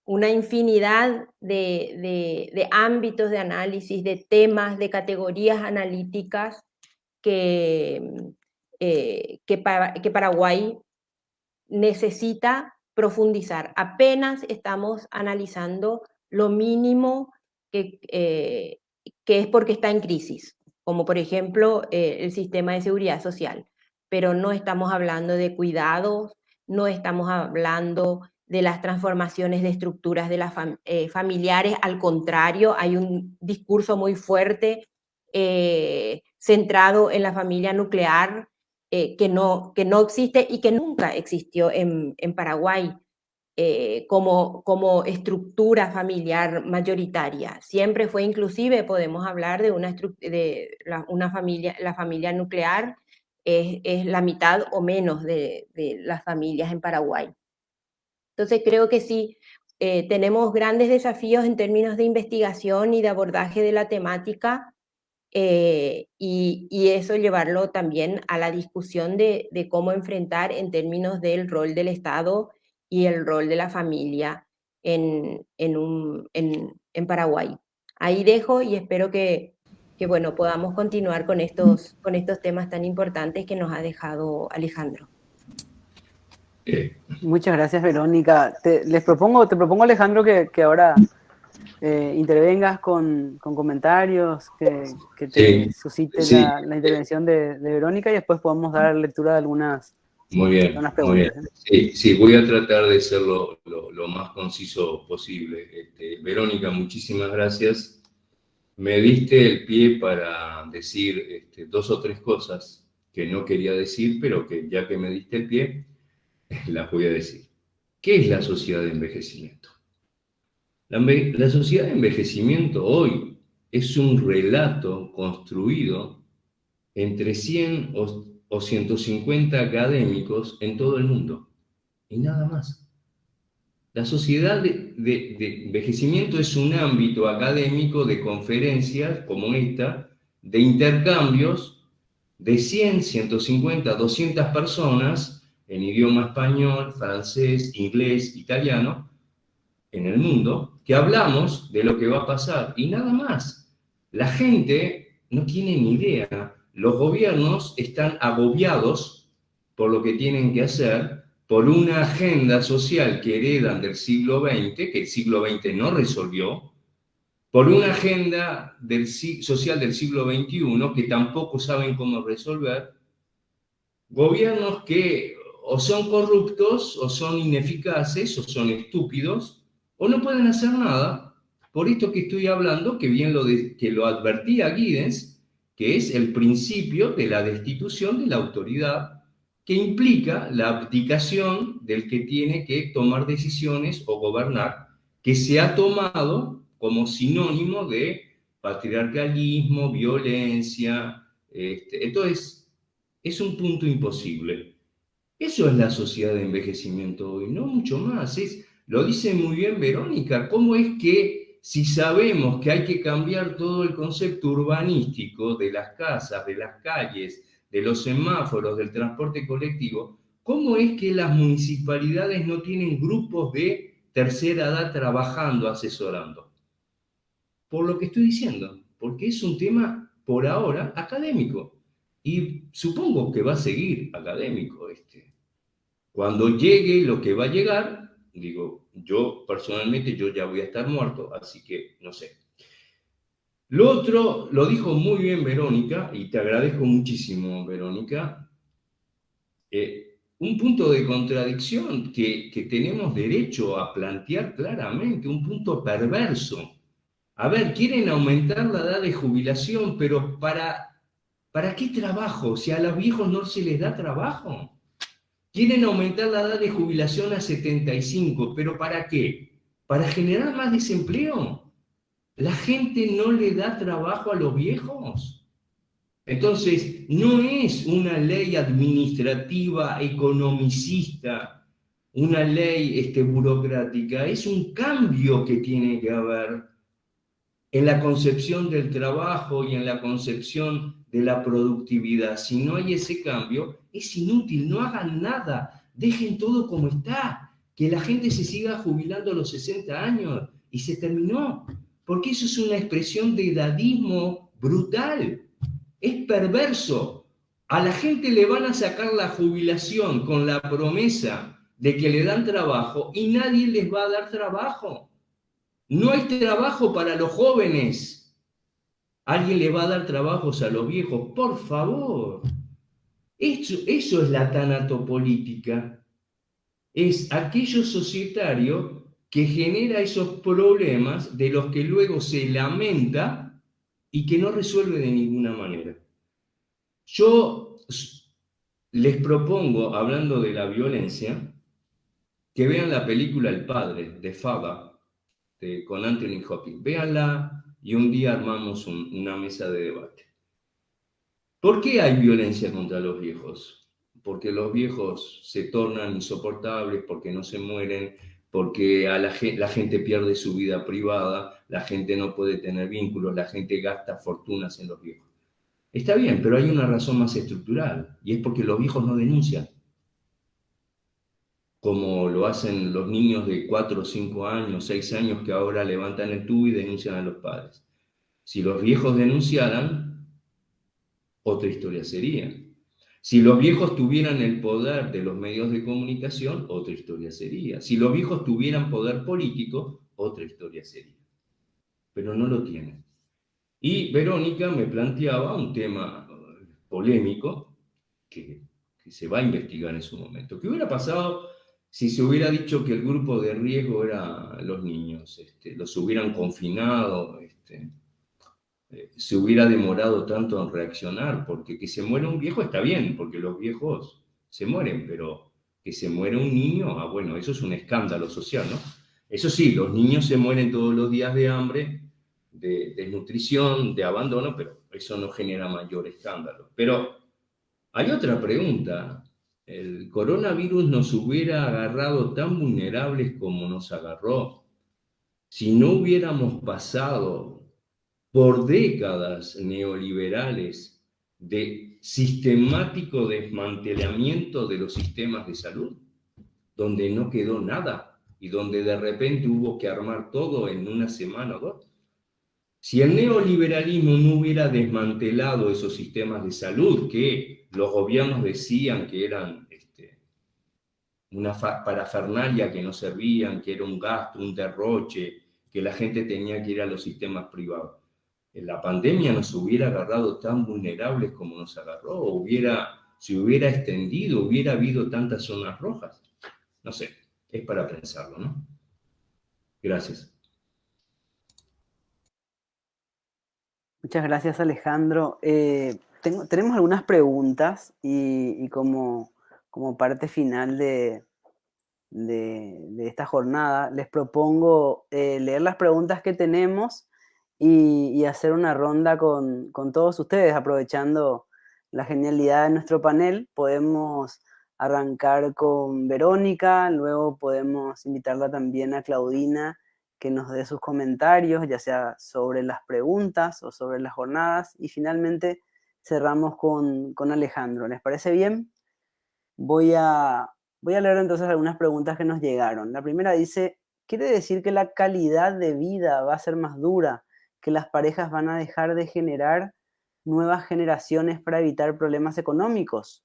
una infinidad de ámbitos de análisis, de temas, de categorías analíticas que Paraguay necesita profundizar. Apenas estamos analizando lo mínimo que es porque está en crisis, como por ejemplo el sistema de seguridad social, pero no estamos hablando de cuidados, no estamos hablando de las transformaciones de estructuras de las familiares, al contrario, hay un discurso muy fuerte centrado en la familia nuclear, que no existe y que nunca existió en Paraguay como estructura familiar mayoritaria. Siempre fue inclusive, podemos hablar de una familia, la familia nuclear es la mitad o menos de las familias en Paraguay. Entonces creo que sí, tenemos grandes desafíos en términos de investigación y de abordaje de la temática, y eso llevarlo también a la discusión de cómo enfrentar en términos del rol del Estado y el rol de la familia en Paraguay. Ahí dejo y espero que bueno, podamos continuar con estos temas tan importantes que nos ha dejado Alejandro. Muchas gracias, Verónica. Te propongo, Alejandro, que ahora intervengas con comentarios, que te suscite la intervención de Verónica, y después podemos dar lectura de algunas preguntas. Muy bien. Sí, voy a tratar de ser lo más conciso posible. Verónica, muchísimas gracias. Me diste el pie para decir 2 o 3 cosas que no quería decir, pero que ya que me diste el pie, las voy a decir. ¿Qué es la sociedad de envejecimiento? La sociedad de envejecimiento hoy es un relato construido entre 100 o 150 académicos en todo el mundo, y nada más. La sociedad de envejecimiento es un ámbito académico de conferencias como esta, de intercambios de 100, 150, 200 personas en idioma español, francés, inglés, italiano, en el mundo, que hablamos de lo que va a pasar y nada más. La gente no tiene ni idea. Los gobiernos están agobiados por lo que tienen que hacer, por una agenda social que heredan del siglo XX, que el siglo XX no resolvió, por una agenda social del siglo XXI que tampoco saben cómo resolver. Gobiernos que o son corruptos, o son ineficaces, o son estúpidos, o no pueden hacer nada. Por esto que estoy hablando, que bien que lo advertía Giddens, que es el principio de la destitución de la autoridad, que implica la abdicación del que tiene que tomar decisiones o gobernar, que se ha tomado como sinónimo de patriarcalismo, violencia. Entonces, es un punto imposible. Eso es la sociedad de envejecimiento hoy, no mucho más. Lo dice muy bien Verónica. ¿Cómo es que si sabemos que hay que cambiar todo el concepto urbanístico de las casas, de las calles, de los semáforos, del transporte colectivo, cómo es que las municipalidades no tienen grupos de tercera edad trabajando, asesorando? Por lo que estoy diciendo, porque es un tema por ahora académico. Y supongo que va a seguir académico Cuando llegue lo que va a llegar, digo, yo personalmente yo ya voy a estar muerto, así que no sé. Lo otro lo dijo muy bien Verónica, y te agradezco muchísimo, Verónica. Un punto de contradicción que tenemos derecho a plantear claramente, un punto perverso A ver, quieren aumentar la edad de jubilación, pero ¿para qué trabajo? Si a los viejos no se les da trabajo. Quieren aumentar la edad de jubilación a 75, pero ¿para qué? ¿Para generar más desempleo? ¿La gente no le da trabajo a los viejos? Entonces, no es una ley administrativa, economicista, una ley burocrática, es un cambio que tiene que haber en la concepción del trabajo y en la concepción de la productividad. Si no hay ese cambio, es inútil, no hagan nada, dejen todo como está, que la gente se siga jubilando a los 60 años y se terminó, porque eso es una expresión de edadismo brutal, es perverso. A la gente le van a sacar la jubilación con la promesa de que le dan trabajo y nadie les va a dar trabajo. No hay trabajo para los jóvenes. ¿Alguien le va a dar trabajos a los viejos? Por favor. Eso es la tanatopolítica. Es aquello societario que genera esos problemas de los que luego se lamenta y que no resuelve de ninguna manera. Yo les propongo, hablando de la violencia, que vean la película El Padre, de Father, con Anthony Hopkins. Véanla y un día armamos una mesa de debate. ¿Por qué hay violencia contra los viejos? Porque los viejos se tornan insoportables, porque no se mueren, porque la gente pierde su vida privada, la gente no puede tener vínculos, la gente gasta fortunas en los viejos. Está bien, pero hay una razón más estructural, y es porque los viejos no denuncian, como lo hacen los niños de 4, 5 años, 6 años que ahora levantan el tubo y denuncian a los padres. Si los viejos denunciaran, otra historia sería. Si los viejos tuvieran el poder de los medios de comunicación, otra historia sería. Si los viejos tuvieran poder político, otra historia sería. Pero no lo tienen. Y Verónica me planteaba un tema polémico que se va a investigar en su momento. ¿Qué hubiera pasado si se hubiera dicho que el grupo de riesgo eran los niños? Los hubieran confinado, se hubiera demorado tanto en reaccionar, porque que se muera un viejo está bien, porque los viejos se mueren, pero que se muera un niño, bueno, eso es un escándalo social, ¿no? Eso sí, los niños se mueren todos los días de hambre, de desnutrición, de abandono, pero eso no genera mayor escándalo. Pero hay otra pregunta. ¿El coronavirus nos hubiera agarrado tan vulnerables como nos agarró si no hubiéramos pasado por décadas neoliberales de sistemático desmantelamiento de los sistemas de salud, donde no quedó nada y donde de repente hubo que armar todo en una semana o dos? Si el neoliberalismo no hubiera desmantelado esos sistemas de salud que los gobiernos decían que eran una parafernalia que no servían, que era un gasto, un derroche, que la gente tenía que ir a los sistemas privados, la pandemia nos hubiera agarrado tan vulnerables como nos agarró, se hubiera extendido, hubiera habido tantas zonas rojas. No sé, es para pensarlo, ¿no? Gracias. Muchas gracias, Alejandro. Tenemos algunas preguntas y como parte final de esta jornada, les propongo leer las preguntas que tenemos y hacer una ronda con todos ustedes, aprovechando la genialidad de nuestro panel. Podemos arrancar con Verónica, luego podemos invitarla también a Claudina, que nos dé sus comentarios, ya sea sobre las preguntas o sobre las jornadas, y finalmente cerramos con Alejandro. ¿Les parece bien? Voy a leer entonces algunas preguntas que nos llegaron. La primera dice, ¿quiere decir que la calidad de vida va a ser más dura, que las parejas van a dejar de generar nuevas generaciones para evitar problemas económicos?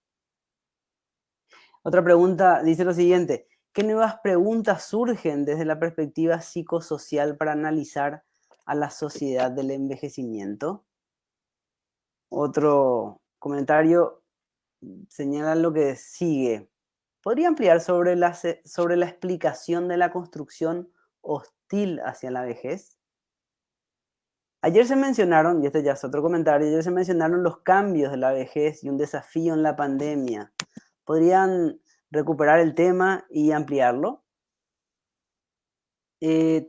Otra pregunta dice lo siguiente, ¿qué nuevas preguntas surgen desde la perspectiva psicosocial para analizar a la sociedad del envejecimiento? Otro comentario señala lo que sigue. ¿Podría ampliar sobre la explicación de la construcción hostil hacia la vejez? Ayer se mencionaron, y este ya es otro comentario, ayer se mencionaron los cambios de la vejez y un desafío en la pandemia. ¿Podrían recuperar el tema y ampliarlo?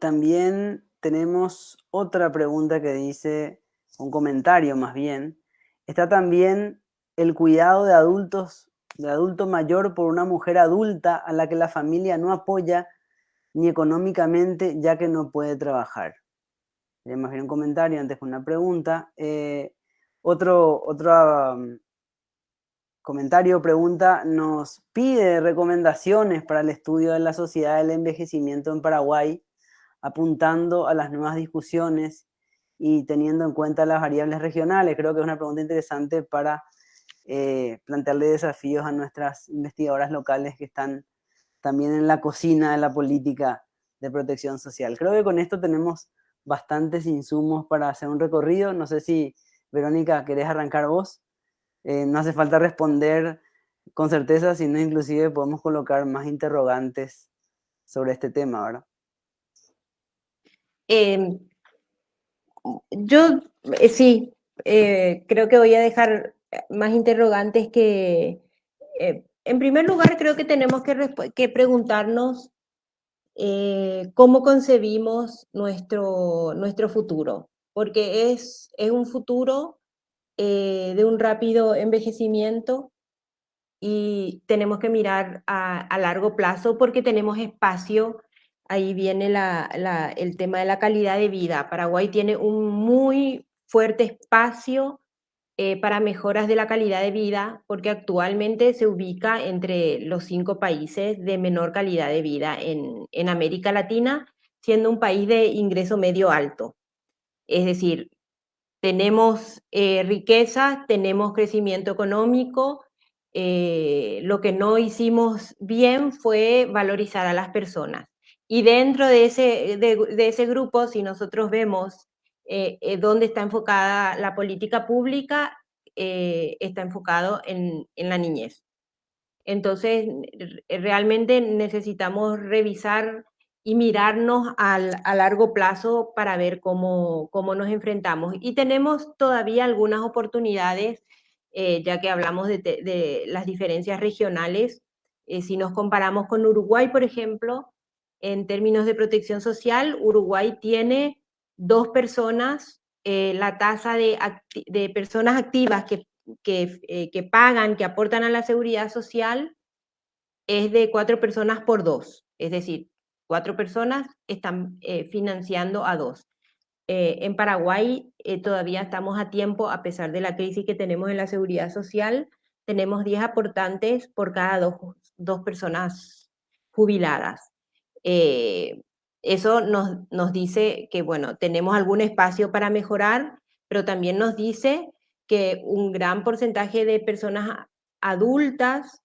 También tenemos otra pregunta que dice, un comentario más bien, está también el cuidado de adultos, de adulto mayor por una mujer adulta a la que la familia no apoya ni económicamente ya que no puede trabajar. Más bien un comentario antes que una pregunta. Otro comentario o pregunta nos pide recomendaciones para el estudio de la sociedad del envejecimiento en Paraguay, apuntando a las nuevas discusiones y teniendo en cuenta las variables regionales. Creo que es una pregunta interesante para plantearle desafíos a nuestras investigadoras locales que están también en la cocina de la política de protección social. Creo que con esto tenemos bastantes insumos para hacer un recorrido. No sé si, Verónica, querés arrancar vos. No hace falta responder con certeza, sino inclusive podemos colocar más interrogantes sobre este tema, ¿verdad? Yo sí, creo que voy a dejar más interrogantes que... en primer lugar, creo que tenemos que preguntarnos cómo concebimos nuestro futuro, porque es un futuro de un rápido envejecimiento y tenemos que mirar a largo plazo porque tenemos espacio. Ahí viene el tema de la calidad de vida. Paraguay tiene un muy fuerte espacio para mejoras de la calidad de vida, porque actualmente se ubica entre los 5 países de menor calidad de vida en América Latina, siendo un país de ingreso medio alto. Es decir, tenemos riqueza, tenemos crecimiento económico. Lo que no hicimos bien fue valorizar a las personas. Y dentro de ese grupo, si nosotros vemos dónde está enfocada la política pública, está enfocado en la niñez. Entonces, realmente necesitamos revisar y mirarnos a largo plazo para ver cómo nos enfrentamos. Y tenemos todavía algunas oportunidades, ya que hablamos de las diferencias regionales. Si nos comparamos con Uruguay, por ejemplo, en términos de protección social, Uruguay tiene 2 personas, la tasa de personas activas que pagan, que aportan a la seguridad social, es de 4 personas por 2. Es decir, 4 personas están financiando a 2. En Paraguay todavía estamos a tiempo, a pesar de la crisis que tenemos en la seguridad social, tenemos 10 aportantes por cada 2 personas jubiladas. Eso nos dice que, bueno, tenemos algún espacio para mejorar, pero también nos dice que un gran porcentaje de personas adultas,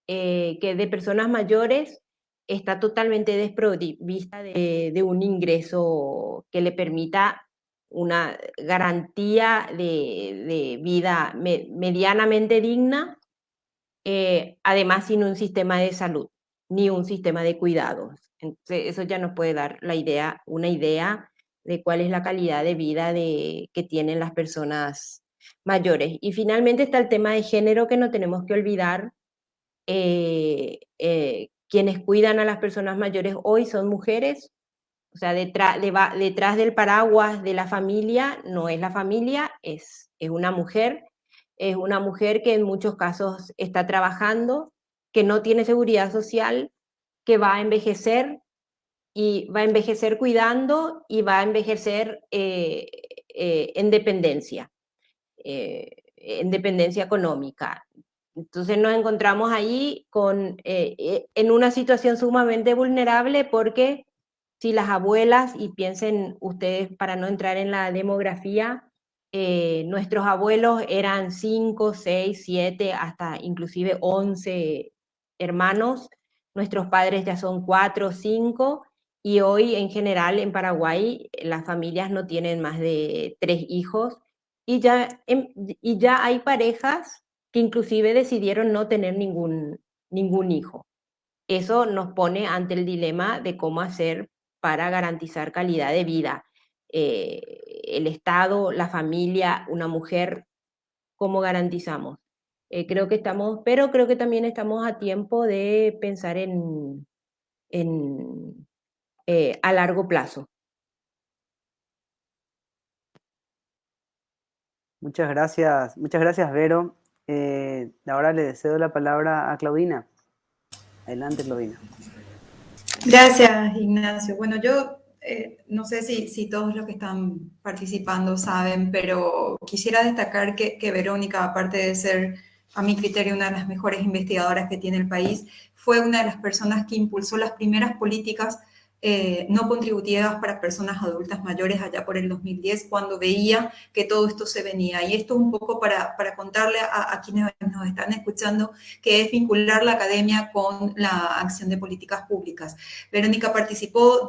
que de personas mayores, está totalmente desprovista de un ingreso que le permita una garantía de vida medianamente digna, además sin un sistema de salud ni un sistema de cuidados. Entonces, eso ya nos puede dar una idea de cuál es la calidad de vida que tienen las personas mayores. Y finalmente está el tema de género, que no tenemos que olvidar. Quienes cuidan a las personas mayores hoy son mujeres. O sea, detrás del paraguas de la familia no es la familia, es una mujer. Es una mujer que en muchos casos está trabajando, que no tiene seguridad social, que va a envejecer, y va a envejecer cuidando, y va a envejecer en dependencia económica. Entonces nos encontramos ahí en una situación sumamente vulnerable, porque si las abuelas, y piensen ustedes, para no entrar en la demografía, nuestros abuelos eran 5, 6, 7, hasta inclusive 11 hermanos, nuestros padres ya son 4, 5, y hoy en general en Paraguay las familias no tienen más de 3 hijos, y ya hay parejas que inclusive decidieron no tener ningún hijo. Eso nos pone ante el dilema de cómo hacer para garantizar calidad de vida. el Estado, la familia, una mujer, ¿cómo garantizamos? Pero creo que también estamos a tiempo de pensar a largo plazo. Muchas gracias, Vero. Ahora le cedo la palabra a Claudina. Adelante, Claudina. Gracias, Ignacio. Bueno, yo no sé si todos los que están participando saben, pero quisiera destacar que Verónica, aparte de ser, a mi criterio, una de las mejores investigadoras que tiene el país, fue una de las personas que impulsó las primeras políticas no contributivas para personas adultas mayores allá por el 2010, cuando veía que todo esto se venía. Y esto un poco para contarle a quienes nos están escuchando, que es vincular la academia con la acción de políticas públicas. Verónica participó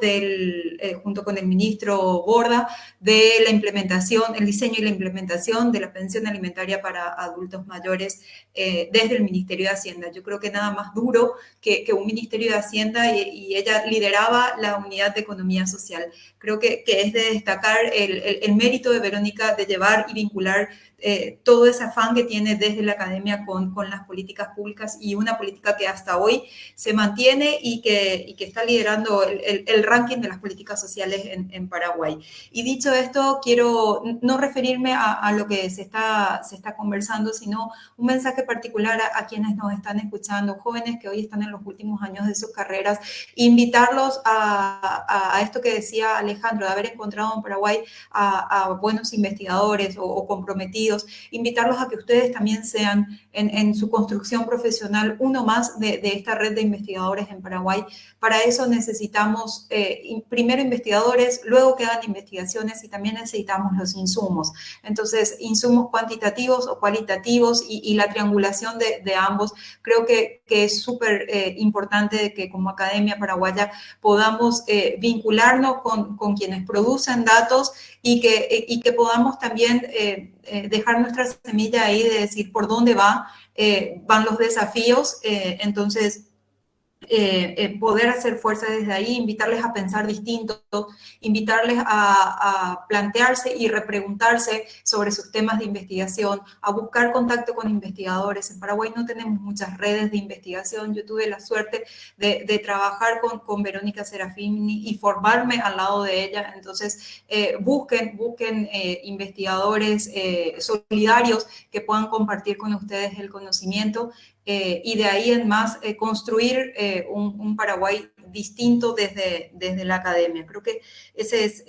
junto con el ministro Borda de la implementación, el diseño y la implementación de la pensión alimentaria para adultos mayores desde el Ministerio de Hacienda. Yo creo que nada más duro que un Ministerio de Hacienda, y ella lideraba la unidad de economía social. Creo que es de destacar el mérito de Verónica de llevar y vincular todo ese afán que tiene desde la academia con las políticas públicas, y una política que hasta hoy se mantiene y que está liderando el ranking de las políticas sociales en Paraguay. Y dicho esto, quiero no referirme a lo que se está conversando, sino un mensaje particular a quienes nos están escuchando, jóvenes que hoy están en los últimos años de sus carreras, invitarlos a esto que decía Alejandro, de haber encontrado en Paraguay a buenos investigadores o comprometidos, invitarlos a que ustedes también sean en su construcción profesional uno más de esta red de investigadores en Paraguay. Para eso necesitamos primero investigadores, luego quedan investigaciones, y también necesitamos los insumos. Entonces, insumos cuantitativos o cualitativos, y la triangulación de ambos. Creo que es súper importante que como Academia Paraguaya podamos vincularnos con quienes producen datos, y que podamos también dejar nuestra semilla ahí de decir por dónde van los desafíos. Entonces, poder hacer fuerza desde ahí, invitarles a pensar distinto, invitarles a plantearse y repreguntarse sobre sus temas de investigación, a buscar contacto con investigadores. En Paraguay no tenemos muchas redes de investigación. Yo tuve la suerte de trabajar con Verónica Serafini y formarme al lado de ella. Entonces, busquen investigadores solidarios que puedan compartir con ustedes el conocimiento. Y de ahí en más construir un Paraguay distinto desde la academia. Creo que ese es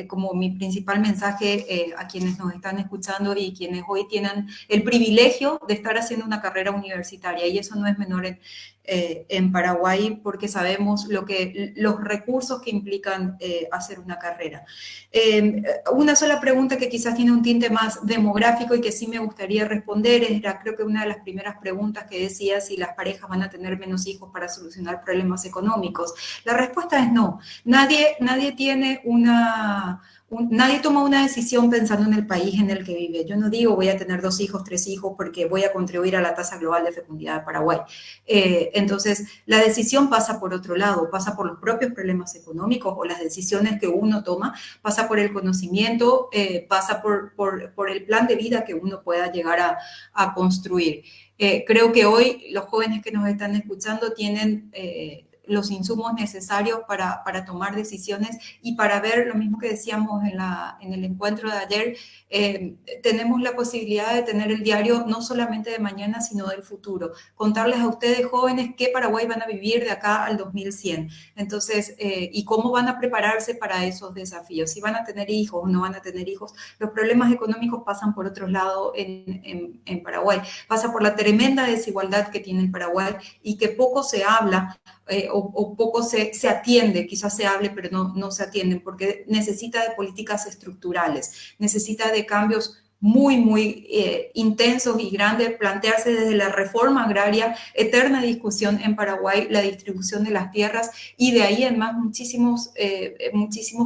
como mi principal mensaje a quienes nos están escuchando y quienes hoy tienen el privilegio de estar haciendo una carrera universitaria, y eso no es menor en Paraguay, porque sabemos los recursos que implican hacer una carrera. Una sola pregunta que quizás tiene un tinte más demográfico y que sí me gustaría responder era, creo que una de las primeras preguntas que decía si las parejas van a tener menos hijos para solucionar problemas económicos. La respuesta es no. Nadie tiene nadie toma una decisión pensando en el país en el que vive. Yo no digo voy a tener 2 hijos, 3 hijos porque voy a contribuir a la tasa global de fecundidad de Paraguay. Entonces, la decisión pasa por otro lado, pasa por los propios problemas económicos o las decisiones que uno toma, pasa por el conocimiento, pasa por el plan de vida que uno pueda llegar a construir. Creo que hoy los jóvenes que nos están escuchando tienen los insumos necesarios para tomar decisiones y para ver lo mismo que decíamos en el encuentro de ayer. Tenemos la posibilidad de tener el diario no solamente de mañana, sino del futuro. Contarles a ustedes, jóvenes, qué Paraguay van a vivir de acá al 2100. Entonces, y cómo van a prepararse para esos desafíos. Si van a tener hijos o no van a tener hijos. Los problemas económicos pasan por otro lado en Paraguay. Pasa por la tremenda desigualdad que tiene el Paraguay y que poco se habla o poco se atiende. Quizás se hable, pero no se atienden, porque necesita de políticas estructurales, necesita de cambios muy intensos y grandes, plantearse desde la reforma agraria, eterna discusión en Paraguay, la distribución de las tierras, y de ahí en más muchísimos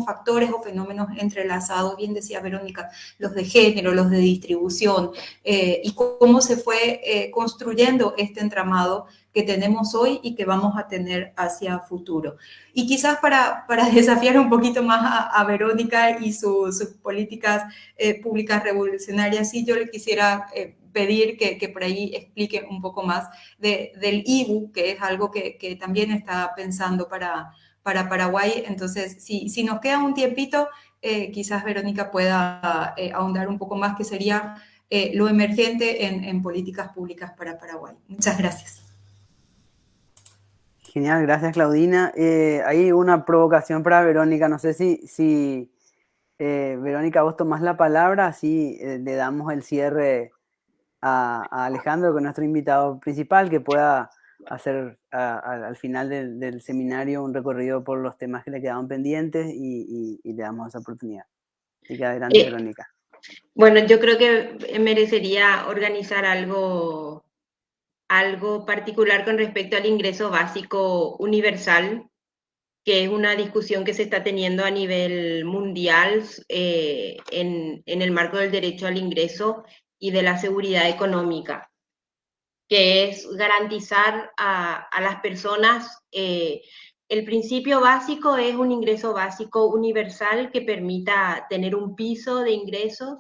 factores o fenómenos entrelazados, bien decía Verónica, los de género, los de distribución, y cómo se fue construyendo este entramado que tenemos hoy y que vamos a tener hacia futuro. Y quizás para desafiar un poquito más a Verónica y sus políticas públicas revolucionarias, sí, yo le quisiera pedir que por ahí explique un poco más del IBU, que es algo que también está pensando para Paraguay. Entonces, si nos queda un tiempito, quizás Verónica pueda ahondar un poco más, que sería lo emergente en políticas públicas para Paraguay. Muchas gracias. Genial, gracias Claudina. Hay una provocación para Verónica, no sé si Verónica, vos tomás la palabra, así le damos el cierre a Alejandro, que es nuestro invitado principal, que pueda hacer al final del seminario un recorrido por los temas que le quedaban pendientes y le damos esa oportunidad. Así que adelante, Verónica. Bueno, yo creo que merecería organizar algo particular con respecto al ingreso básico universal, que es una discusión que se está teniendo a nivel mundial en el marco del derecho al ingreso y de la seguridad económica, que es garantizar a las personas. El principio básico es un ingreso básico universal que permita tener un piso de ingresos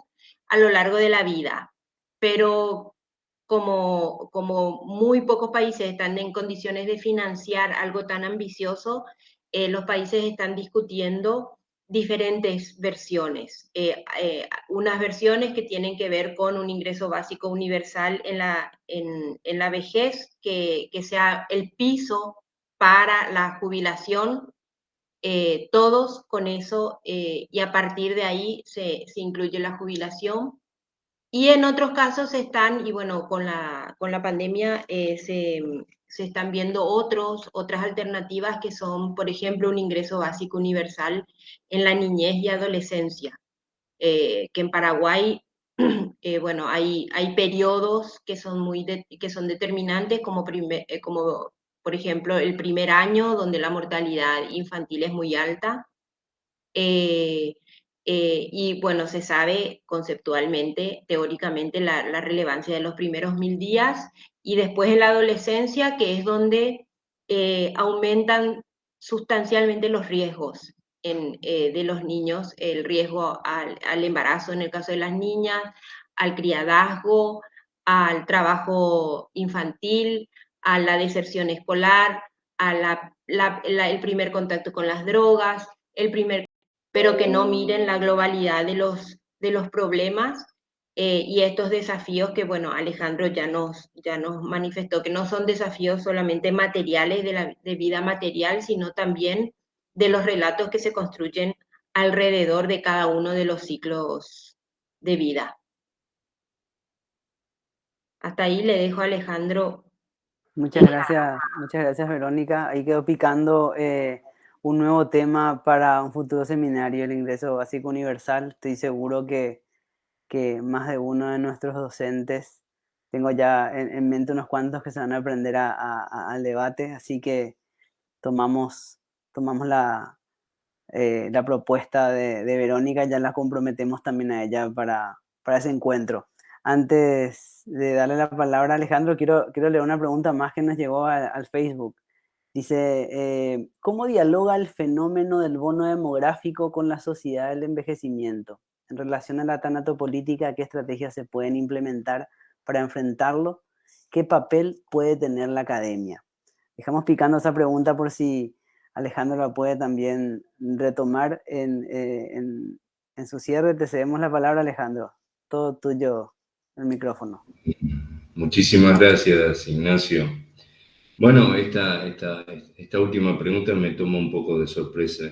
a lo largo de la vida, pero como muy pocos países están en condiciones de financiar algo tan ambicioso, los países están discutiendo diferentes versiones. Unas versiones que tienen que ver con un ingreso básico universal en la vejez, que sea el piso para la jubilación, todos con eso, y a partir de ahí se incluye la jubilación. Y en otros casos están, y bueno, con la pandemia se están viendo otras alternativas, que son, por ejemplo, un ingreso básico universal en la niñez y adolescencia, que en Paraguay, bueno, hay periodos que son determinantes, como por ejemplo el primer año, donde la mortalidad infantil es muy alta. Y bueno, se sabe conceptualmente, teóricamente, la relevancia de los primeros 1000 días, y después en la adolescencia, que es donde aumentan sustancialmente los riesgos de los niños, el riesgo al embarazo en el caso de las niñas, al criadazgo, al trabajo infantil, a la deserción escolar, el primer contacto con las drogas, pero que no miren la globalidad de los problemas y estos desafíos que, bueno, Alejandro ya nos manifestó, que no son desafíos solamente materiales de vida material, sino también de los relatos que se construyen alrededor de cada uno de los ciclos de vida. Hasta ahí le dejo a Alejandro. Muchas gracias Verónica. Ahí quedó picando un nuevo tema para un futuro seminario, el ingreso básico universal. Estoy seguro que más de uno de nuestros docentes, tengo ya en mente unos cuantos que se van a aprender al debate, así que tomamos la propuesta de Verónica, ya la comprometemos también a ella para ese encuentro. Antes de darle la palabra a Alejandro, quiero leer una pregunta más que nos llegó al Facebook. Dice, ¿cómo dialoga el fenómeno del bono demográfico con la sociedad del envejecimiento? En relación a la tanatopolítica, ¿qué estrategias se pueden implementar para enfrentarlo? ¿Qué papel puede tener la academia? Dejamos picando esa pregunta por si Alejandro la puede también retomar en su cierre. Te cedemos la palabra, Alejandro. Todo tuyo el micrófono. Muchísimas gracias, Ignacio. Bueno, esta última pregunta me toma un poco de sorpresa.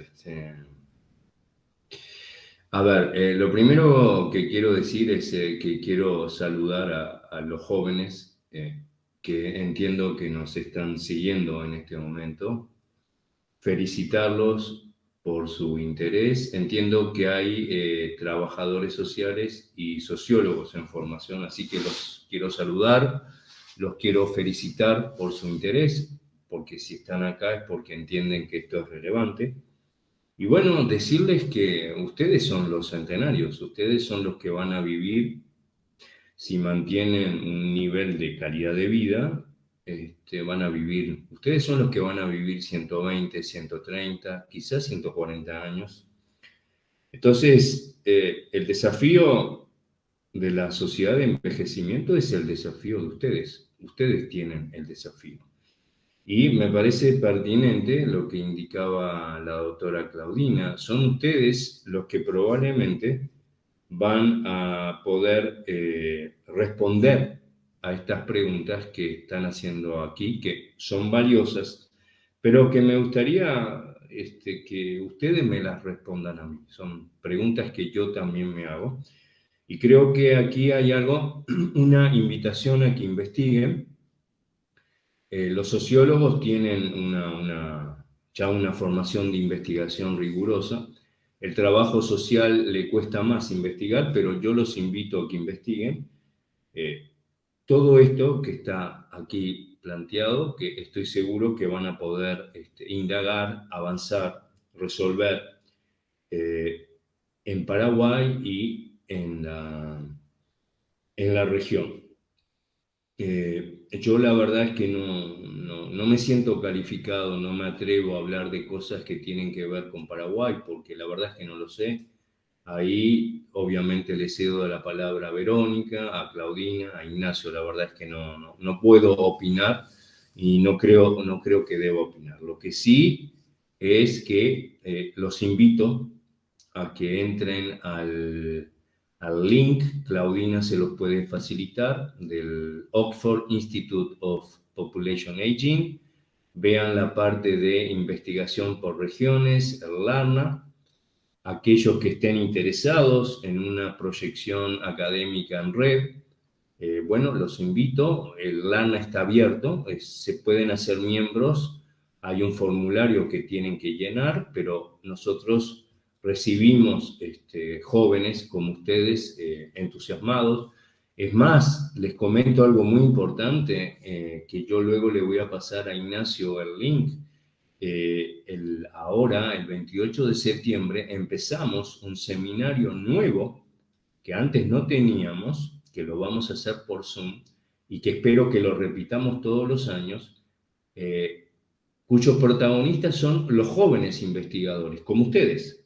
A ver, lo primero que quiero decir es que quiero saludar a los jóvenes que entiendo que nos están siguiendo en este momento. Felicitarlos por su interés. Entiendo que hay trabajadores sociales y sociólogos en formación, así que los quiero saludar, los quiero felicitar por su interés, porque si están acá es porque entienden que esto es relevante. Y bueno, decirles que ustedes son los centenarios, ustedes son los que van a vivir, si mantienen un nivel de calidad de vida, van a vivir, ustedes son los que van a vivir 120, 130, quizás 140 años. Entonces, el desafío de la sociedad de envejecimiento es el desafío de ustedes. Ustedes tienen el desafío. Y me parece pertinente lo que indicaba la doctora Claudina. Son ustedes los que probablemente van a poder responder a estas preguntas que están haciendo aquí, que son valiosas, pero que me gustaría que ustedes me las respondan a mí. Son preguntas que yo también me hago. Y creo que aquí hay algo, una invitación a que investiguen. Los sociólogos tienen ya una formación de investigación rigurosa. El trabajo social le cuesta más investigar, pero yo los invito a que investiguen todo esto que está aquí planteado, que estoy seguro que van a poder indagar, avanzar, resolver en Paraguay y en la región. Yo la verdad es que no me siento calificado, no me atrevo a hablar de cosas que tienen que ver con Paraguay, porque la verdad es que no lo sé. Ahí obviamente le cedo la palabra a Verónica, a Claudina, a Ignacio. La verdad es que no puedo opinar y no creo que deba opinar. Lo que sí es que los invito a que entren al link, Claudina se los puede facilitar, del Oxford Institute of Population Aging. Vean la parte de investigación por regiones, el LARNA. Aquellos que estén interesados en una proyección académica en red, bueno, los invito, el LARNA está abierto, se pueden hacer miembros, hay un formulario que tienen que llenar, pero nosotros recibimos jóvenes como ustedes entusiasmados. Es más, les comento algo muy importante que yo luego le voy a pasar a Ignacio el link. Ahora, el 28 de septiembre, empezamos un seminario nuevo que antes no teníamos, que lo vamos a hacer por Zoom y que espero que lo repitamos todos los años, cuyos protagonistas son los jóvenes investigadores, como ustedes,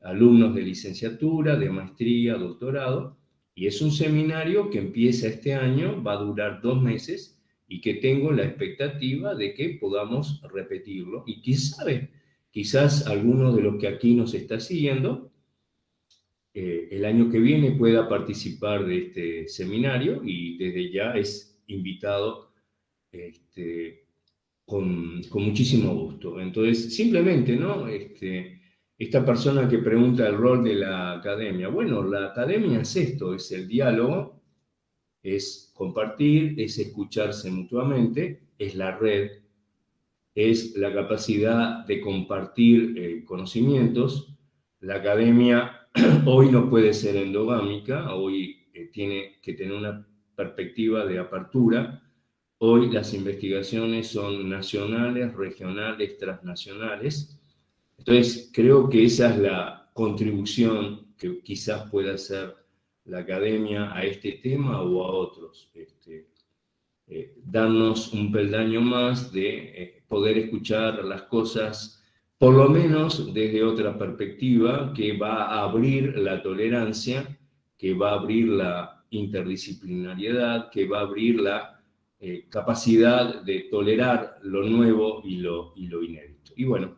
alumnos de licenciatura, de maestría, doctorado, y es un seminario que empieza este año, va a durar 2 meses, y que tengo la expectativa de que podamos repetirlo, y quién sabe, quizás alguno de los que aquí nos está siguiendo, el año que viene pueda participar de este seminario, y desde ya es invitado con muchísimo gusto. Entonces, simplemente, ¿no? Esta persona que pregunta el rol de la academia. Bueno, la academia es esto, es el diálogo, es compartir, es escucharse mutuamente, es la red, es la capacidad de compartir conocimientos. La academia hoy no puede ser endogámica, hoy tiene que tener una perspectiva de apertura. Hoy las investigaciones son nacionales, regionales, transnacionales. Entonces, creo que esa es la contribución que quizás pueda hacer la academia a este tema o a otros. Darnos un peldaño más de poder escuchar las cosas, por lo menos desde otra perspectiva, que va a abrir la tolerancia, que va a abrir la interdisciplinariedad, que va a abrir la capacidad de tolerar lo nuevo y lo inédito. Y bueno,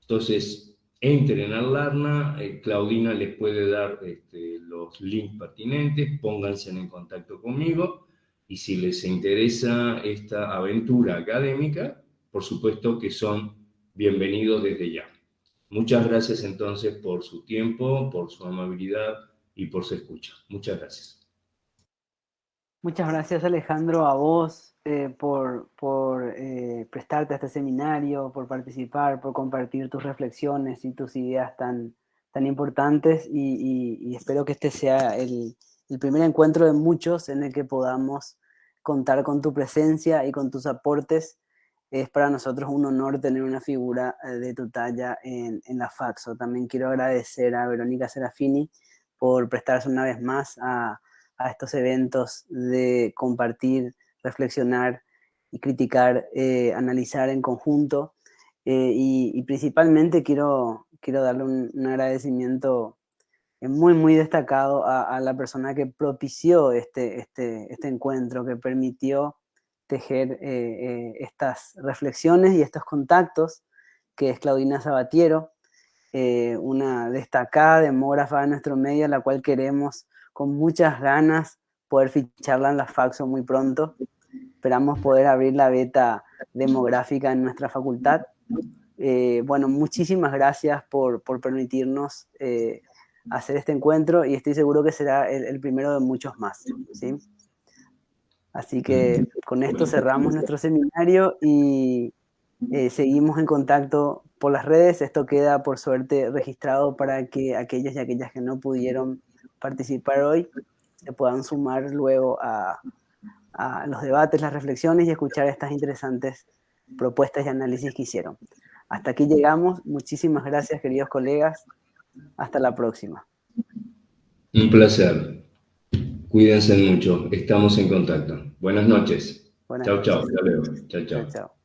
entonces entren al LARNA, Claudina les puede dar los links pertinentes, pónganse en contacto conmigo, y si les interesa esta aventura académica, por supuesto que son bienvenidos desde ya. Muchas gracias entonces por su tiempo, por su amabilidad y por su escucha. Muchas gracias. Muchas gracias, Alejandro, a vos por prestarte a este seminario, por participar, por compartir tus reflexiones y tus ideas tan importantes, y espero que este sea el primer encuentro de muchos en el que podamos contar con tu presencia y con tus aportes. Es para nosotros un honor tener una figura de tu talla en la Faxo. También quiero agradecer a Verónica Serafini por prestarse una vez más a estos eventos de compartir, reflexionar y criticar, analizar en conjunto. Y principalmente quiero darle un agradecimiento muy, muy destacado a la persona que propició este encuentro, que permitió tejer estas reflexiones y estos contactos, que es Claudina Sabatiero, una destacada demógrafa de nuestro medio, a la cual queremos con muchas ganas poder ficharla en la Faxo muy pronto. Esperamos poder abrir la beta demográfica en nuestra facultad. Bueno, muchísimas gracias por permitirnos hacer este encuentro, y estoy seguro que será el primero de muchos más, ¿sí? Así que con esto cerramos nuestro seminario y seguimos en contacto por las redes. Esto queda, por suerte, registrado para que aquellos y aquellas que no pudieron participar hoy se puedan sumar luego a los debates, las reflexiones, y escuchar estas interesantes propuestas y análisis que hicieron. Hasta aquí llegamos. Muchísimas gracias, queridos colegas. Hasta la próxima. Un placer. Cuídense mucho. Estamos en contacto. Buenas noches. Chao, chao. Hasta luego. Chao, chao. Chao.